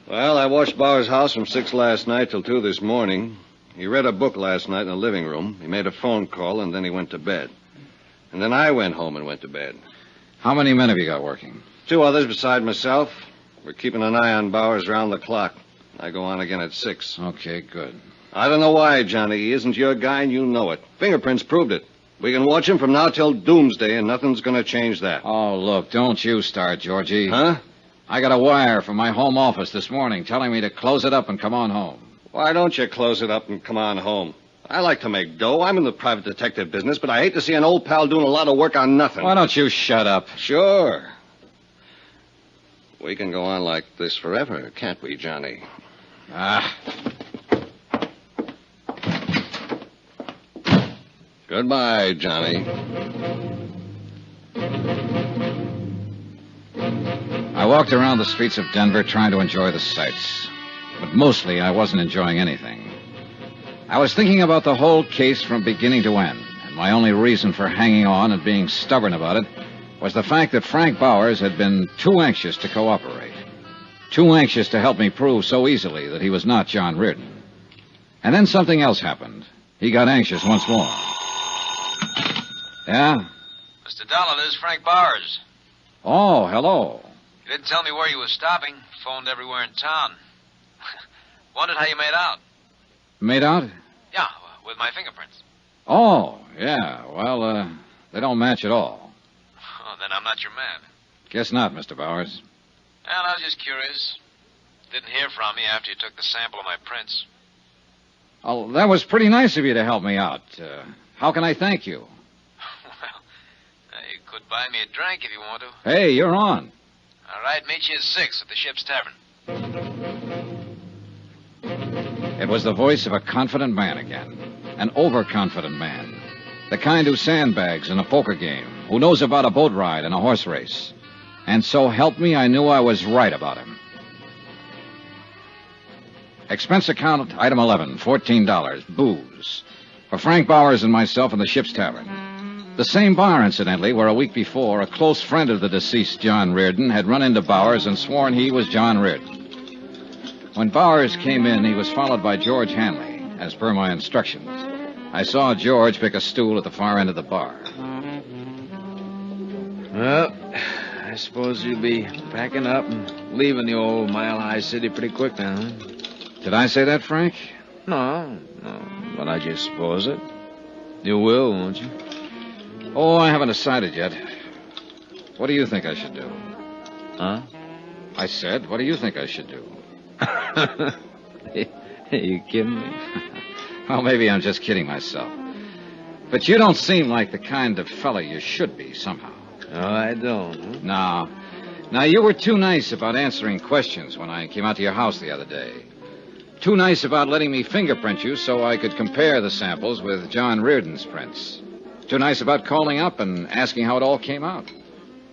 Well, I watched Bauer's house from 6 last night till 2 this morning. He read a book last night in the living room. He made a phone call, and then he went to bed. And then I went home and went to bed. How many men have you got working? 2 others beside myself. We're keeping an eye on Bowers round the clock. I go on again at 6. Okay, good. I don't know why, Johnny. He isn't your guy, and you know it. Fingerprints proved it. We can watch him from now till doomsday, and nothing's going to change that. Oh, look, don't you start, Georgie. Huh? I got a wire from my home office this morning telling me to close it up and come on home. Why don't you close it up and come on home? I like to make dough. I'm in the private detective business, but I hate to see an old pal doing a lot of work on nothing. Why don't you shut up? Sure. We can go on like this forever, can't we, Johnny? Ah. Goodbye, Johnny. I walked around the streets of Denver trying to enjoy the sights. But mostly I wasn't enjoying anything. I was thinking about the whole case from beginning to end, and my only reason for hanging on and being stubborn about it was the fact that Frank Bowers had been too anxious to cooperate. Too anxious to help me prove so easily that he was not John Reardon. And then something else happened. He got anxious once more. Yeah? Mr. Dollar, this is Frank Bowers. Oh, hello. You didn't tell me where you were stopping. Phoned everywhere in town. Wondered how you made out. Made out? Yeah, with my fingerprints. Oh, yeah. Well, they don't match at all. Oh, then I'm not your man. Guess not, Mr. Bowers. Well, I was just curious. Didn't hear from you after you took the sample of my prints. Oh, that was pretty nice of you to help me out. How can I thank you? Well, you could buy me a drink if you want to. Hey, you're on. All right, meet you at 6 at the ship's tavern. It was the voice of a confident man again. An overconfident man. The kind who sandbags in a poker game, who knows about a boat ride and a horse race. And so help me, I knew I was right about him. Expense account, item 11, $14, booze. For Frank Bowers and myself in the ship's tavern. The same bar, incidentally, where a week before, a close friend of the deceased, John Reardon, had run into Bowers and sworn he was John Reardon. When Bowers came in, he was followed by George Hanley, as per my instructions. I saw George pick a stool at the far end of the bar. Well, I suppose you'll be packing up and leaving the old Mile High City pretty quick now, huh? Did I say that, Frank? No, but I just suppose it. You will, won't you? Oh, I haven't decided yet. What do you think I should do? Huh? I said, what do you think I should do? You kidding me? Well, maybe I'm just kidding myself. But you don't seem like the kind of fella you should be, somehow. Oh, I don't, huh? No. Now, you were too nice about answering questions when I came out to your house the other day. Too nice about letting me fingerprint you so I could compare the samples with John Reardon's prints. Too nice about calling up and asking how it all came out.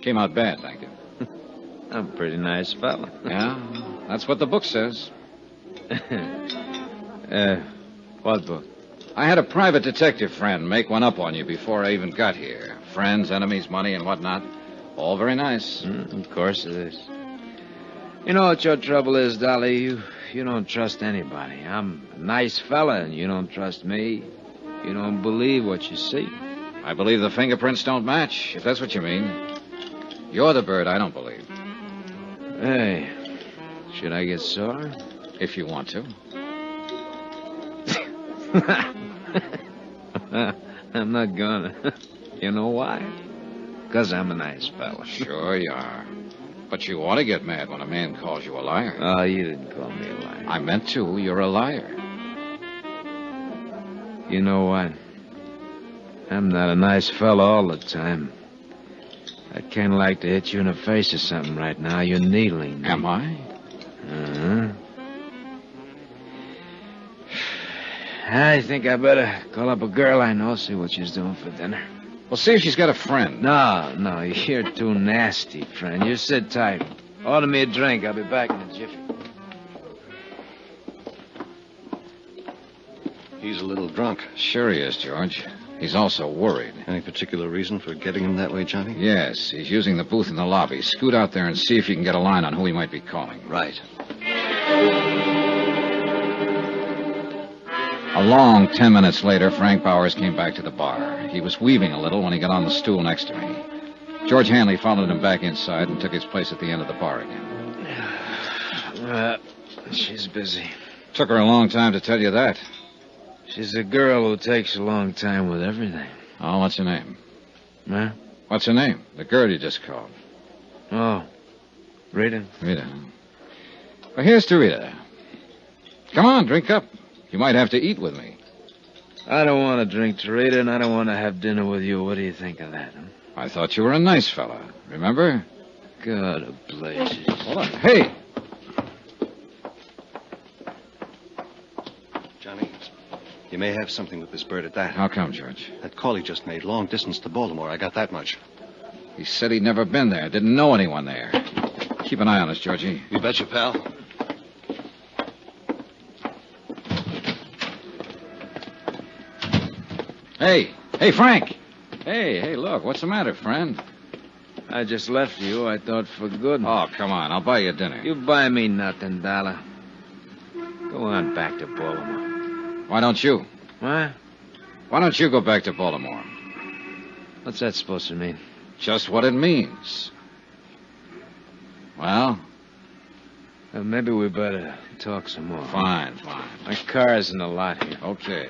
Came out bad, thank you. I'm a pretty nice fella. Yeah, that's what the book says. What book? I had a private detective friend make one up on you before I even got here. Friends, enemies, money, and whatnot. All very nice. Of course it is. You know what your trouble is, Dolly? You don't trust anybody. I'm a nice fella, and you don't trust me. You don't believe what you see. I believe the fingerprints don't match, if that's what you mean. You're the bird I don't believe. Hey, should I get sore? If you want to. I'm not gonna. You know why? Because I'm a nice fella. Sure you are. But you ought to get mad when a man calls you a liar. Oh, you didn't call me a liar. I meant to. You're a liar. You know what? I'm not a nice fella all the time. I'd kind of like to hit you in the face or something right now. You're needling me. Am I? Uh-huh. I think I better call up a girl I know, see what she's doing for dinner. Well, see if she's got a friend. No, you're too nasty, friend. You sit tight. Order me a drink. I'll be back in a jiffy. He's a little drunk. Sure he is, George. He's also worried. Any particular reason for getting him that way, Johnny? Yes, he's using the booth in the lobby. Scoot out there and see if you can get a line on who he might be calling. Right. A long 10 minutes later, Frank Bowers came back to the bar. He was weaving a little when he got on the stool next to me. George Hanley followed him back inside and took his place at the end of the bar again. She's busy. Took her a long time to tell you that. She's a girl who takes a long time with everything. Oh, what's her name? Huh? What's her name? The girl you just called. Oh, Rita. Rita. Well, here's to Rita. Come on, drink up. You might have to eat with me. I don't want to drink to Rita, and I don't want to have dinner with you. What do you think of that, huh? I thought you were a nice fella. Remember? God of blazes. Hold on. Hey! Johnny, you may have something with this bird at that. How come, George? That call he just made, long distance to Baltimore. I got that much. He said he'd never been there, didn't know anyone there. Keep an eye on us, Georgie. You betcha, pal. Hey, Frank. Hey, look, what's the matter, friend? I just left you, I thought, for good. Oh, come on, I'll buy you dinner. You buy me nothing, Dollar. Go on back to Baltimore. Why don't you? What? Why don't you go back to Baltimore? What's that supposed to mean? Just what it means. Well? Maybe we better talk some more. Fine. My car's in the lot here. Okay.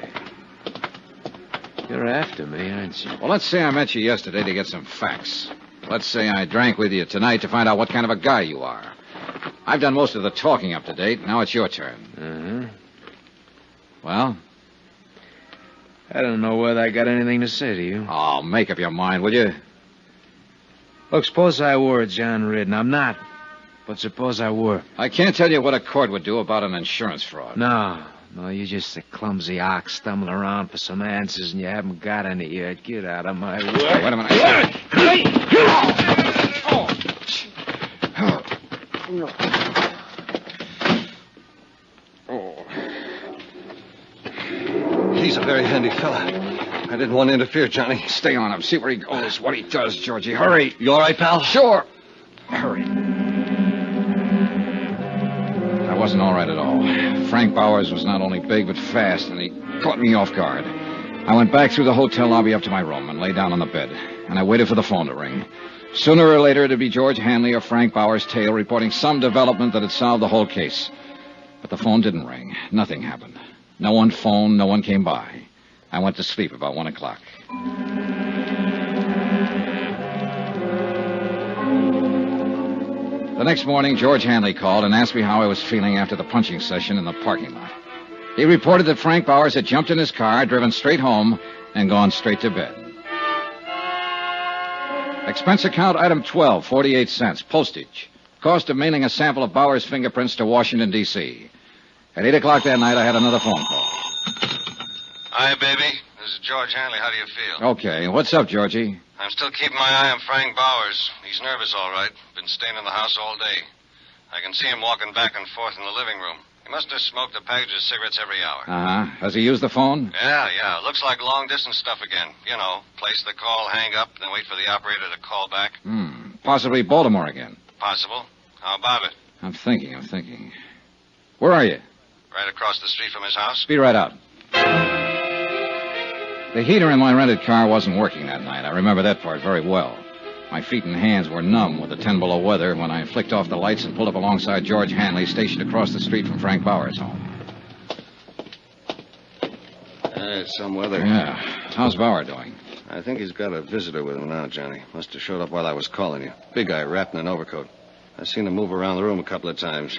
You're after me, aren't you? Well, let's say I met you yesterday to get some facts. Let's say I drank with you tonight to find out what kind of a guy you are. I've done most of the talking up to date. Now it's your turn. Uh-huh. Well? I don't know whether I got anything to say to you. Oh, make up your mind, will you? Look, suppose I were John Ridden. I'm not. But suppose I were. I can't tell you what a court would do about an insurance fraud. No, you're just a clumsy ox stumbling around for some answers, and you haven't got any yet. Get out of my way. Wait a minute. He's a very handy fella. I didn't want to interfere, Johnny. Stay on him. See where he goes, what he does, Georgie. Hurry. You all right, pal? Sure. Hurry. I wasn't all right at all. Frank Bowers was not only big, but fast, and he caught me off guard. I went back through the hotel lobby up to my room and lay down on the bed, and I waited for the phone to ring. Sooner or later, it'd be George Hanley or Frank Bowers' tale reporting some development that had solved the whole case. But the phone didn't ring. Nothing happened. No one phoned, no one came by. I went to sleep about 1 o'clock. The next morning, George Hanley called and asked me how I was feeling after the punching session in the parking lot. He reported that Frank Bowers had jumped in his car, driven straight home, and gone straight to bed. Expense account item 12, 48 cents, postage. Cost of mailing a sample of Bowers' fingerprints to Washington, D.C. At 8 o'clock that night, I had another phone call. Hi, baby. This is George Hanley. How do you feel? Okay. What's up, Georgie? I'm still keeping my eye on Frank Bowers. He's nervous, all right. Been staying in the house all day. I can see him walking back and forth in the living room. He must have smoked a package of cigarettes every hour. Uh-huh. Has he used the phone? Yeah. Looks like long-distance stuff again. You know, place the call, hang up, then wait for the operator to call back. Possibly Baltimore again. Possible. How about it? I'm thinking. Where are you? Right across the street from his house. Be right out. The heater in my rented car wasn't working that night. I remember that part very well. My feet and hands were numb with the 10 below weather when I flicked off the lights and pulled up alongside George Hanley, stationed across the street from Frank Bowers' home. It's some weather. Yeah. How's Bauer doing? I think he's got a visitor with him now, Johnny. Must have showed up while I was calling you. Big guy wrapped in an overcoat. I've seen him move around the room a couple of times.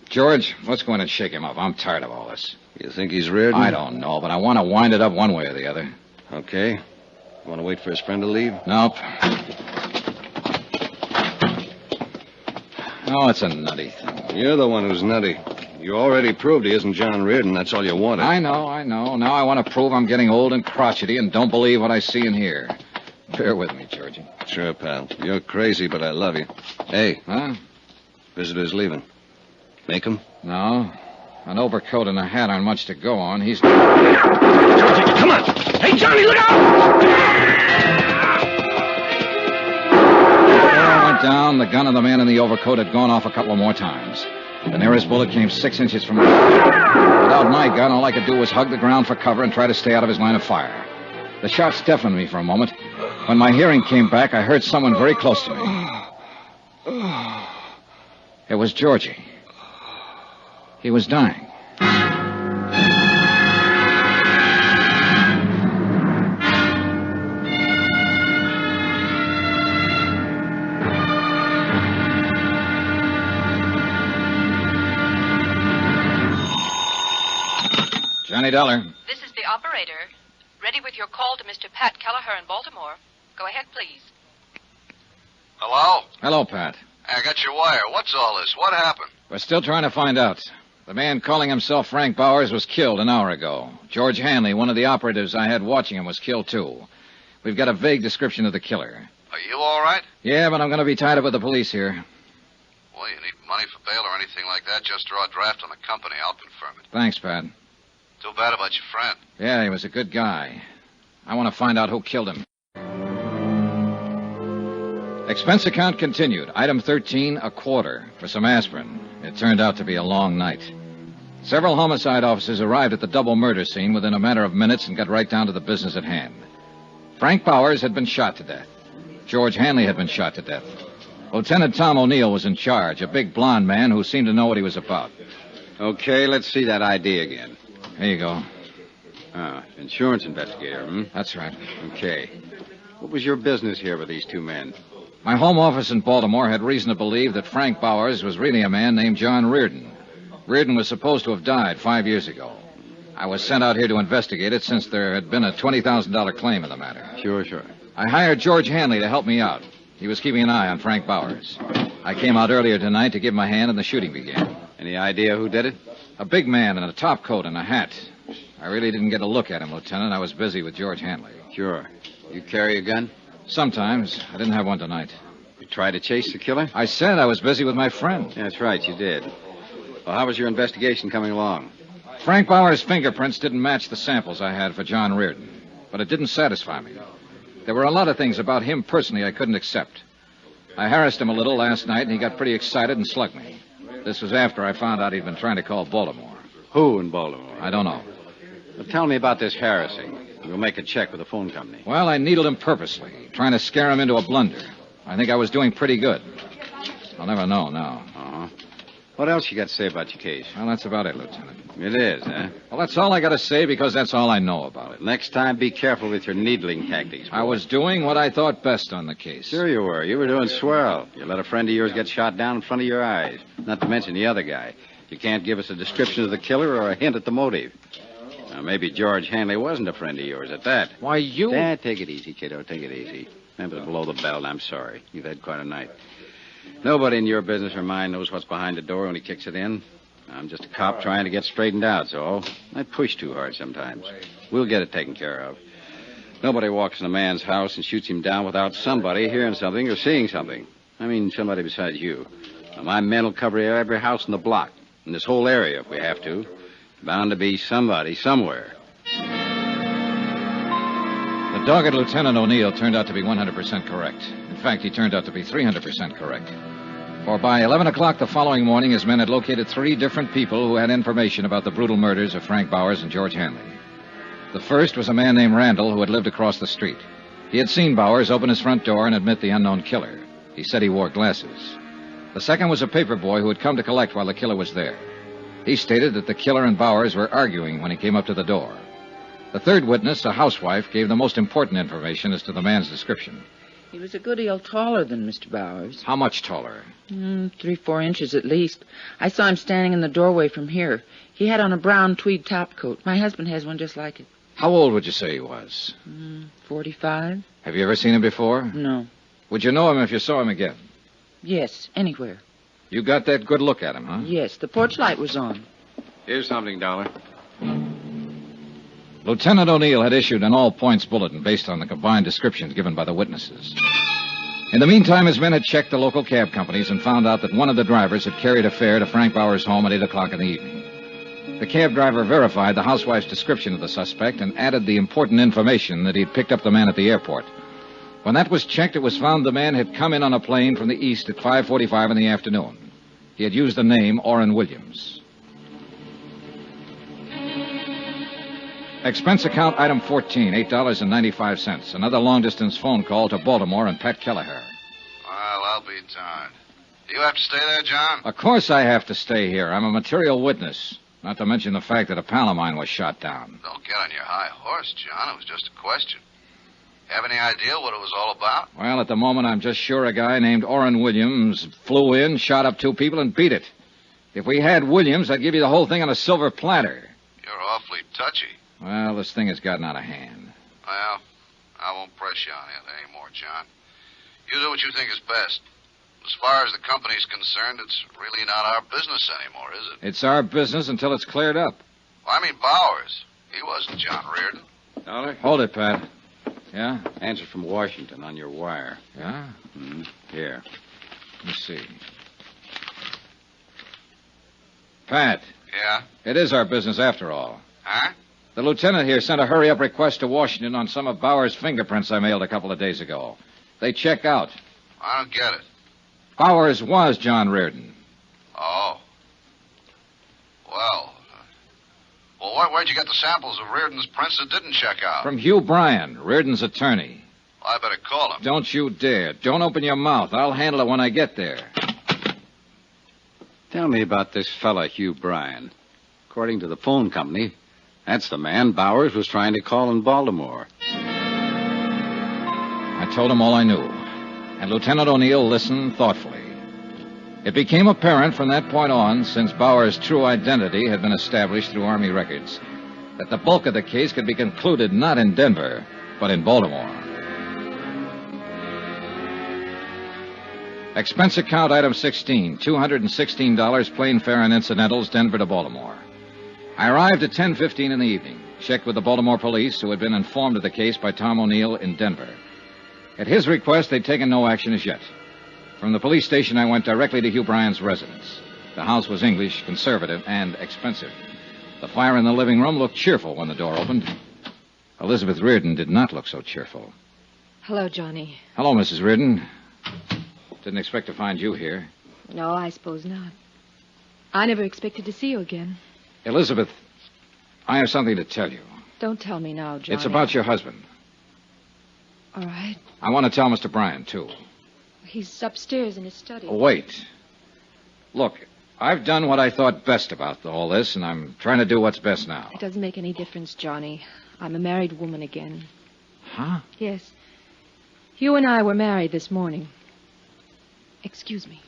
George, let's go in and shake him up. I'm tired of all this. You think he's reared? I don't know, but I want to wind it up one way or the other. Okay. Want to wait for his friend to leave? Nope. Oh, it's a nutty thing. You're the one who's nutty. You already proved he isn't John Reardon. That's all you wanted. I know. Now I want to prove I'm getting old and crotchety and don't believe what I see and hear. Bear with me, Georgie. Sure, pal. You're crazy, but I love you. Hey. Huh? Visitor's leaving. Make him? No. An overcoat and a hat aren't much to go on. He's... Georgie, come on! Hey, Johnny, look out! Before I went down, the gun of the man in the overcoat had gone off a couple more times. The nearest bullet came 6 inches from me. Without my gun, all I could do was hug the ground for cover and try to stay out of his line of fire. The shots deafened me for a moment. When my hearing came back, I heard someone very close to me. It was Georgie. He was dying. Johnny Dollar. This is the operator. Ready with your call to Mr. Pat Kelleher in Baltimore. Go ahead, please. Hello? Hello, Pat. I got your wire. What's all this? What happened? We're still trying to find out. The man calling himself Frank Bowers was killed an hour ago. George Hanley, one of the operatives I had watching him, was killed, too. We've got a vague description of the killer. Are you all right? Yeah, but I'm going to be tied up with the police here. Well, you need money for bail or anything like that, just draw a draft on the company. I'll confirm it. Thanks, Pat. Too bad about your friend. Yeah, he was a good guy. I want to find out who killed him. Expense account continued. Item 13, a quarter for some aspirin. It turned out to be a long night. Several homicide officers arrived at the double murder scene within a matter of minutes and got right down to the business at hand. Frank Bowers had been shot to death. George Hanley had been shot to death. Lieutenant Tom O'Neill was in charge, a big blond man who seemed to know what he was about. Okay, let's see that ID again. Here you go. Insurance investigator, hmm? That's right. Okay. What was your business here with these two men? My home office in Baltimore had reason to believe that Frank Bowers was really a man named John Reardon. Reardon was supposed to have died 5 years ago. I was sent out here to investigate it since there had been a $20,000 claim in the matter. Sure. I hired George Hanley to help me out. He was keeping an eye on Frank Bowers. I came out earlier tonight to give him a hand, and the shooting began. Any idea who did it? A big man in a top coat and a hat. I really didn't get a look at him, Lieutenant. I was busy with George Hanley. Sure. You carry a gun? Sometimes. I didn't have one tonight. You tried to chase the killer? I said I was busy with my friend. That's right, you did. Well, how was your investigation coming along? Frank Bowers' fingerprints didn't match the samples I had for John Reardon, but it didn't satisfy me. There were a lot of things about him personally I couldn't accept. I harassed him a little last night, and he got pretty excited and slugged me. This was after I found out he'd been trying to call Baltimore. Who in Baltimore? I don't know. Well, tell me about this harassing. We'll make a check with the phone company. Well, I needled him purposely, trying to scare him into a blunder. I think I was doing pretty good. I'll never know now. Uh-huh. What else you got to say about your case? Well, that's about it, Lieutenant. It is, huh? Well, that's all I got to say because that's all I know about it. Next time, be careful with your needling tactics. Boy. I was doing what I thought best on the case. Sure you were. You were doing swell. You let a friend of yours get shot down in front of your eyes. Not to mention the other guy. You can't give us a description of the killer or a hint at the motive. Now, maybe George Hanley wasn't a friend of yours at that. Why, you... Dad, take it easy, kiddo. Take it easy. Remember to blow the bell, and I'm sorry. You've had quite a night. Nobody in your business or mine knows what's behind the door when he kicks it in. I'm just a cop trying to get straightened out, so I push too hard sometimes. We'll get it taken care of. Nobody walks in a man's house and shoots him down without somebody hearing something or seeing something. I mean, somebody besides you. Now, my men will cover every house in the block, in this whole area if we have to. Bound to be somebody somewhere. The dogged Lieutenant O'Neill turned out to be 100% correct. In fact, he turned out to be 300% correct. For by 11 o'clock the following morning, his men had located 3 different people who had information about the brutal murders of Frank Bowers and George Hanley. The first was a man named Randall who had lived across the street. He had seen Bowers open his front door and admit the unknown killer. He said he wore glasses. The second was a paper boy who had come to collect while the killer was there. He stated that the killer and Bowers were arguing when he came up to the door. The third witness, a housewife, gave the most important information as to the man's description. He was a good deal taller than Mr. Bowers. How much taller? 3-4 inches at least. I saw him standing in the doorway from here. He had on a brown tweed topcoat. My husband has one just like it. How old would you say he was? 45. Have you ever seen him before? No. Would you know him if you saw him again? Yes, anywhere. You got that good look at him, huh? Yes, the porch light was on. Here's something, Dollar. Lieutenant O'Neill had issued an all-points bulletin based on the combined descriptions given by the witnesses. In the meantime, his men had checked the local cab companies and found out that one of the drivers had carried a fare to Frank Bowers' home at 8 o'clock in the evening. The cab driver verified the housewife's description of the suspect and added the important information that he'd picked up the man at the airport. When that was checked, it was found the man had come in on a plane from the east at 5:45 in the afternoon. He had used the name Orrin Williams. Expense account item 14, $8.95. Another long-distance phone call to Baltimore and Pat Kelleher. Well, I'll be darned. Do you have to stay there, John? Of course I have to stay here. I'm a material witness. Not to mention the fact that a pal of mine was shot down. Don't get on your high horse, John. It was just a question. Have any idea what it was all about? Well, at the moment, I'm just sure a guy named Orrin Williams flew in, shot up 2 people, and beat it. If we had Williams, I'd give you the whole thing on a silver platter. You're awfully touchy. Well, this thing has gotten out of hand. Well, I won't press you on it anymore, John. You do what you think is best. As far as the company's concerned, it's really not our business anymore, is it? It's our business until it's cleared up. Well, I mean Bowers. He wasn't John Reardon. Dollar? Hold it, Pat. Yeah? Answer from Washington on your wire. Yeah? Here. Let me see. Pat. Yeah? It is our business after all. Huh? The lieutenant here sent a hurry-up request to Washington on some of Bowers' fingerprints I mailed a couple of days ago. They check out. I don't get it. Bowers was John Reardon. Oh. Well, where'd you get the samples of Reardon's prints that didn't check out? From Hugh Bryan, Reardon's attorney. I better call him. Don't you dare. Don't open your mouth. I'll handle it when I get there. Tell me about this fella, Hugh Bryan. According to the phone company, that's the man Bowers was trying to call in Baltimore. I told him all I knew, and Lieutenant O'Neill listened thoughtfully. It became apparent from that point on, since Bowers' true identity had been established through Army records, that the bulk of the case could be concluded not in Denver, but in Baltimore. Expense account item 16, $216, plane fare and incidentals, Denver to Baltimore. I arrived at 10:15 in the evening, checked with the Baltimore police, who had been informed of the case by Tom O'Neill in Denver. At his request, they'd taken no action as yet. From the police station, I went directly to Hugh Bryan's residence. The house was English, conservative, and expensive. The fire in the living room looked cheerful when the door opened. Elizabeth Reardon did not look so cheerful. Hello, Johnny. Hello, Mrs. Reardon. Didn't expect to find you here. No, I suppose not. I never expected to see you again. Elizabeth, I have something to tell you. Don't tell me now, Johnny. It's about your husband. All right. I want to tell Mr. Bryan, too. He's upstairs in his study. Wait. Look, I've done what I thought best about all this, and I'm trying to do what's best now. It doesn't make any difference, Johnny. I'm a married woman again. Huh? Yes. You and I were married this morning. Excuse me.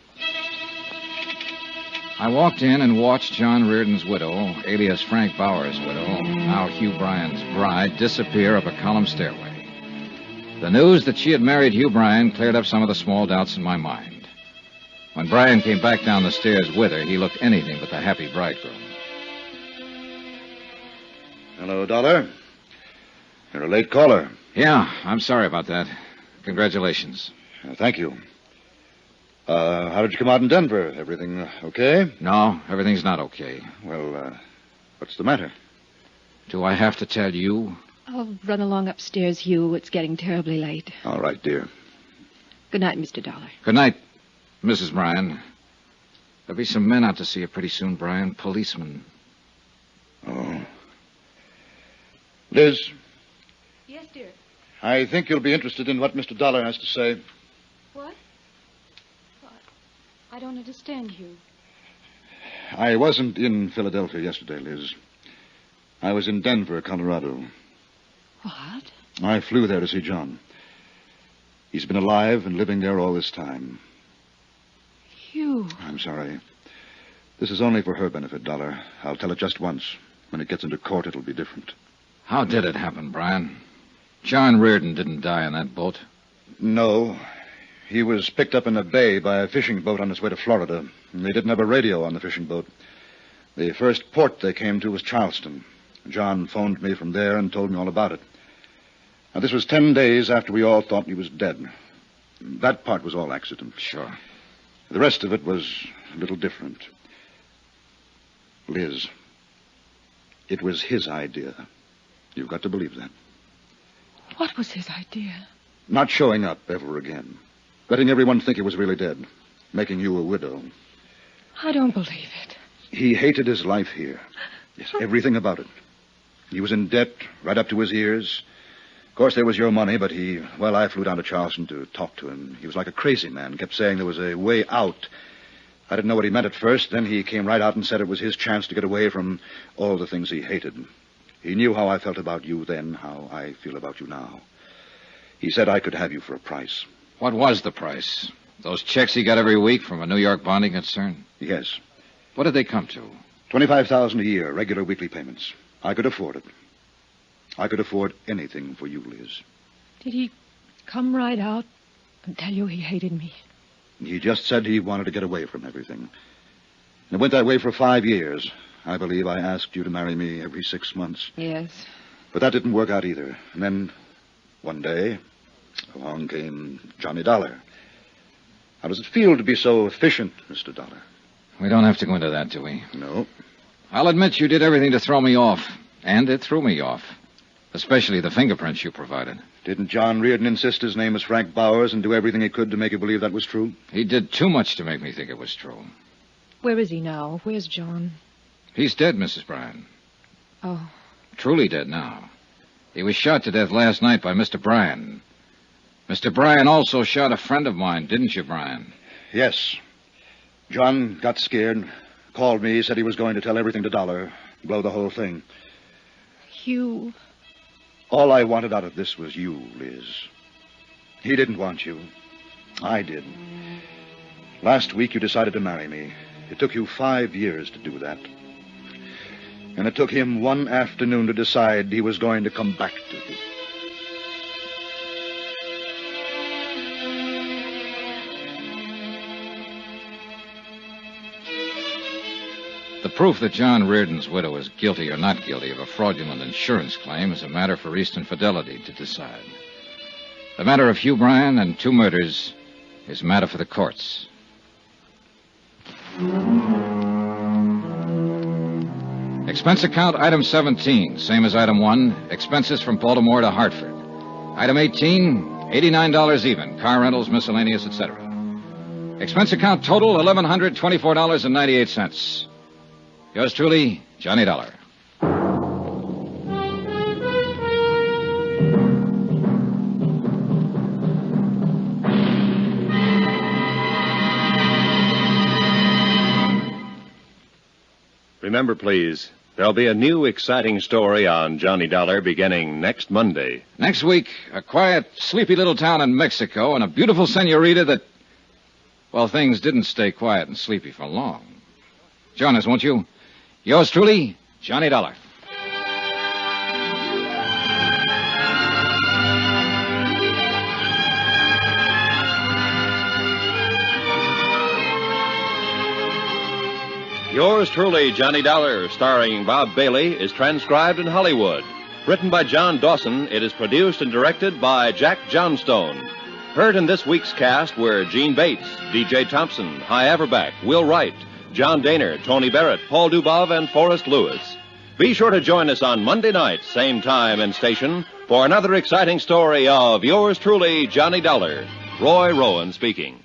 I walked in and watched John Reardon's widow, alias Frank Bowers' widow, now Hugh Bryan's bride, disappear up a column stairway. The news that she had married Hugh Bryan cleared up some of the small doubts in my mind. When Bryan came back down the stairs with her, he looked anything but the happy bridegroom. Hello, Dollar. You're a late caller. Yeah, I'm sorry about that. Congratulations. Thank you. How did you come out in Denver? Everything okay? No, everything's not okay. Well, what's the matter? Do I have to tell you? I'll run along upstairs, Hugh. It's getting terribly late. All right, dear. Good night, Mr. Dollar. Good night, Mrs. Bryan. There'll be some men out to see you pretty soon, Bryan. Policemen. Oh. Liz? Yes, dear. I think you'll be interested in what Mr. Dollar has to say. What? I don't understand, Hugh. I wasn't in Philadelphia yesterday, Liz. I was in Denver, Colorado. What? I flew there to see John. He's been alive and living there all this time. Hugh. I'm sorry. This is only for her benefit, Dollar. I'll tell it just once. When it gets into court, it'll be different. How did it happen, Bryan? John Reardon didn't die in that boat. No. He was picked up in a bay by a fishing boat on its way to Florida. And they didn't have a radio on the fishing boat. The first port they came to was Charleston. John phoned me from there and told me all about it. Now, this was 10 days after we all thought he was dead. That part was all accident. Sure. The rest of it was a little different. Liz, it was his idea. You've got to believe that. What was his idea? Not showing up ever again. Letting everyone think he was really dead. Making you a widow. I don't believe it. He hated his life here. Yes, everything about it. He was in debt right up to his ears. Of course, there was your money, but I flew down to Charleston to talk to him. He was like a crazy man, kept saying there was a way out. I didn't know what he meant at first. Then he came right out and said it was his chance to get away from all the things he hated. He knew how I felt about you then, how I feel about you now. He said I could have you for a price. What was the price? Those checks he got every week from a New York bonding concern? Yes. What did they come to? $25,000 a year, regular weekly payments. I could afford it. I could afford anything for you, Liz. Did he come right out and tell you he hated me? He just said he wanted to get away from everything. And it went that way for 5 years. I believe I asked you to marry me every 6 months. Yes. But that didn't work out either. And then, one day, along came Johnny Dollar. How does it feel to be so efficient, Mr. Dollar? We don't have to go into that, do we? No. I'll admit you did everything to throw me off. And it threw me off. Especially the fingerprints you provided. Didn't John Reardon insist his name was Frank Bowers and do everything he could to make you believe that was true? He did too much to make me think it was true. Where is he now? Where's John? He's dead, Mrs. Bryan. Oh. Truly dead now. He was shot to death last night by Mr. Bryan. Mr. Bryan also shot a friend of mine, didn't you, Bryan? Yes. John got scared, called me, said he was going to tell everything to Dollar, blow the whole thing. You... All I wanted out of this was you, Liz. He didn't want you. I did. Last week you decided to marry me. It took you 5 years to do that. And it took him one afternoon to decide he was going to come back to you. The proof that John Reardon's widow is guilty or not guilty of a fraudulent insurance claim is a matter for Eastern Fidelity to decide. The matter of Hugh Bryan and 2 murders is a matter for the courts. Expense account item 17, same as item 1, expenses from Baltimore to Hartford. Item 18, $89 even, car rentals, miscellaneous, etc. Expense account total, $1,124.98. Yours truly, Johnny Dollar. Remember, please, there'll be a new exciting story on Johnny Dollar beginning next Monday. Next week, a quiet, sleepy little town in Mexico and a beautiful senorita that... Well, things didn't stay quiet and sleepy for long. Join us, won't you? Yours truly, Johnny Dollar. Yours truly, Johnny Dollar, starring Bob Bailey, is transcribed in Hollywood. Written by John Dawson, it is produced and directed by Jack Johnstone. Heard in this week's cast were Gene Bates, D.J. Thompson, Hy Averback, Will Wright, John Daner, Tony Barrett, Paul Dubov, and Forrest Lewis. Be sure to join us on Monday night, same time and station, for another exciting story of Yours truly, Johnny Dollar. Roy Rowan speaking.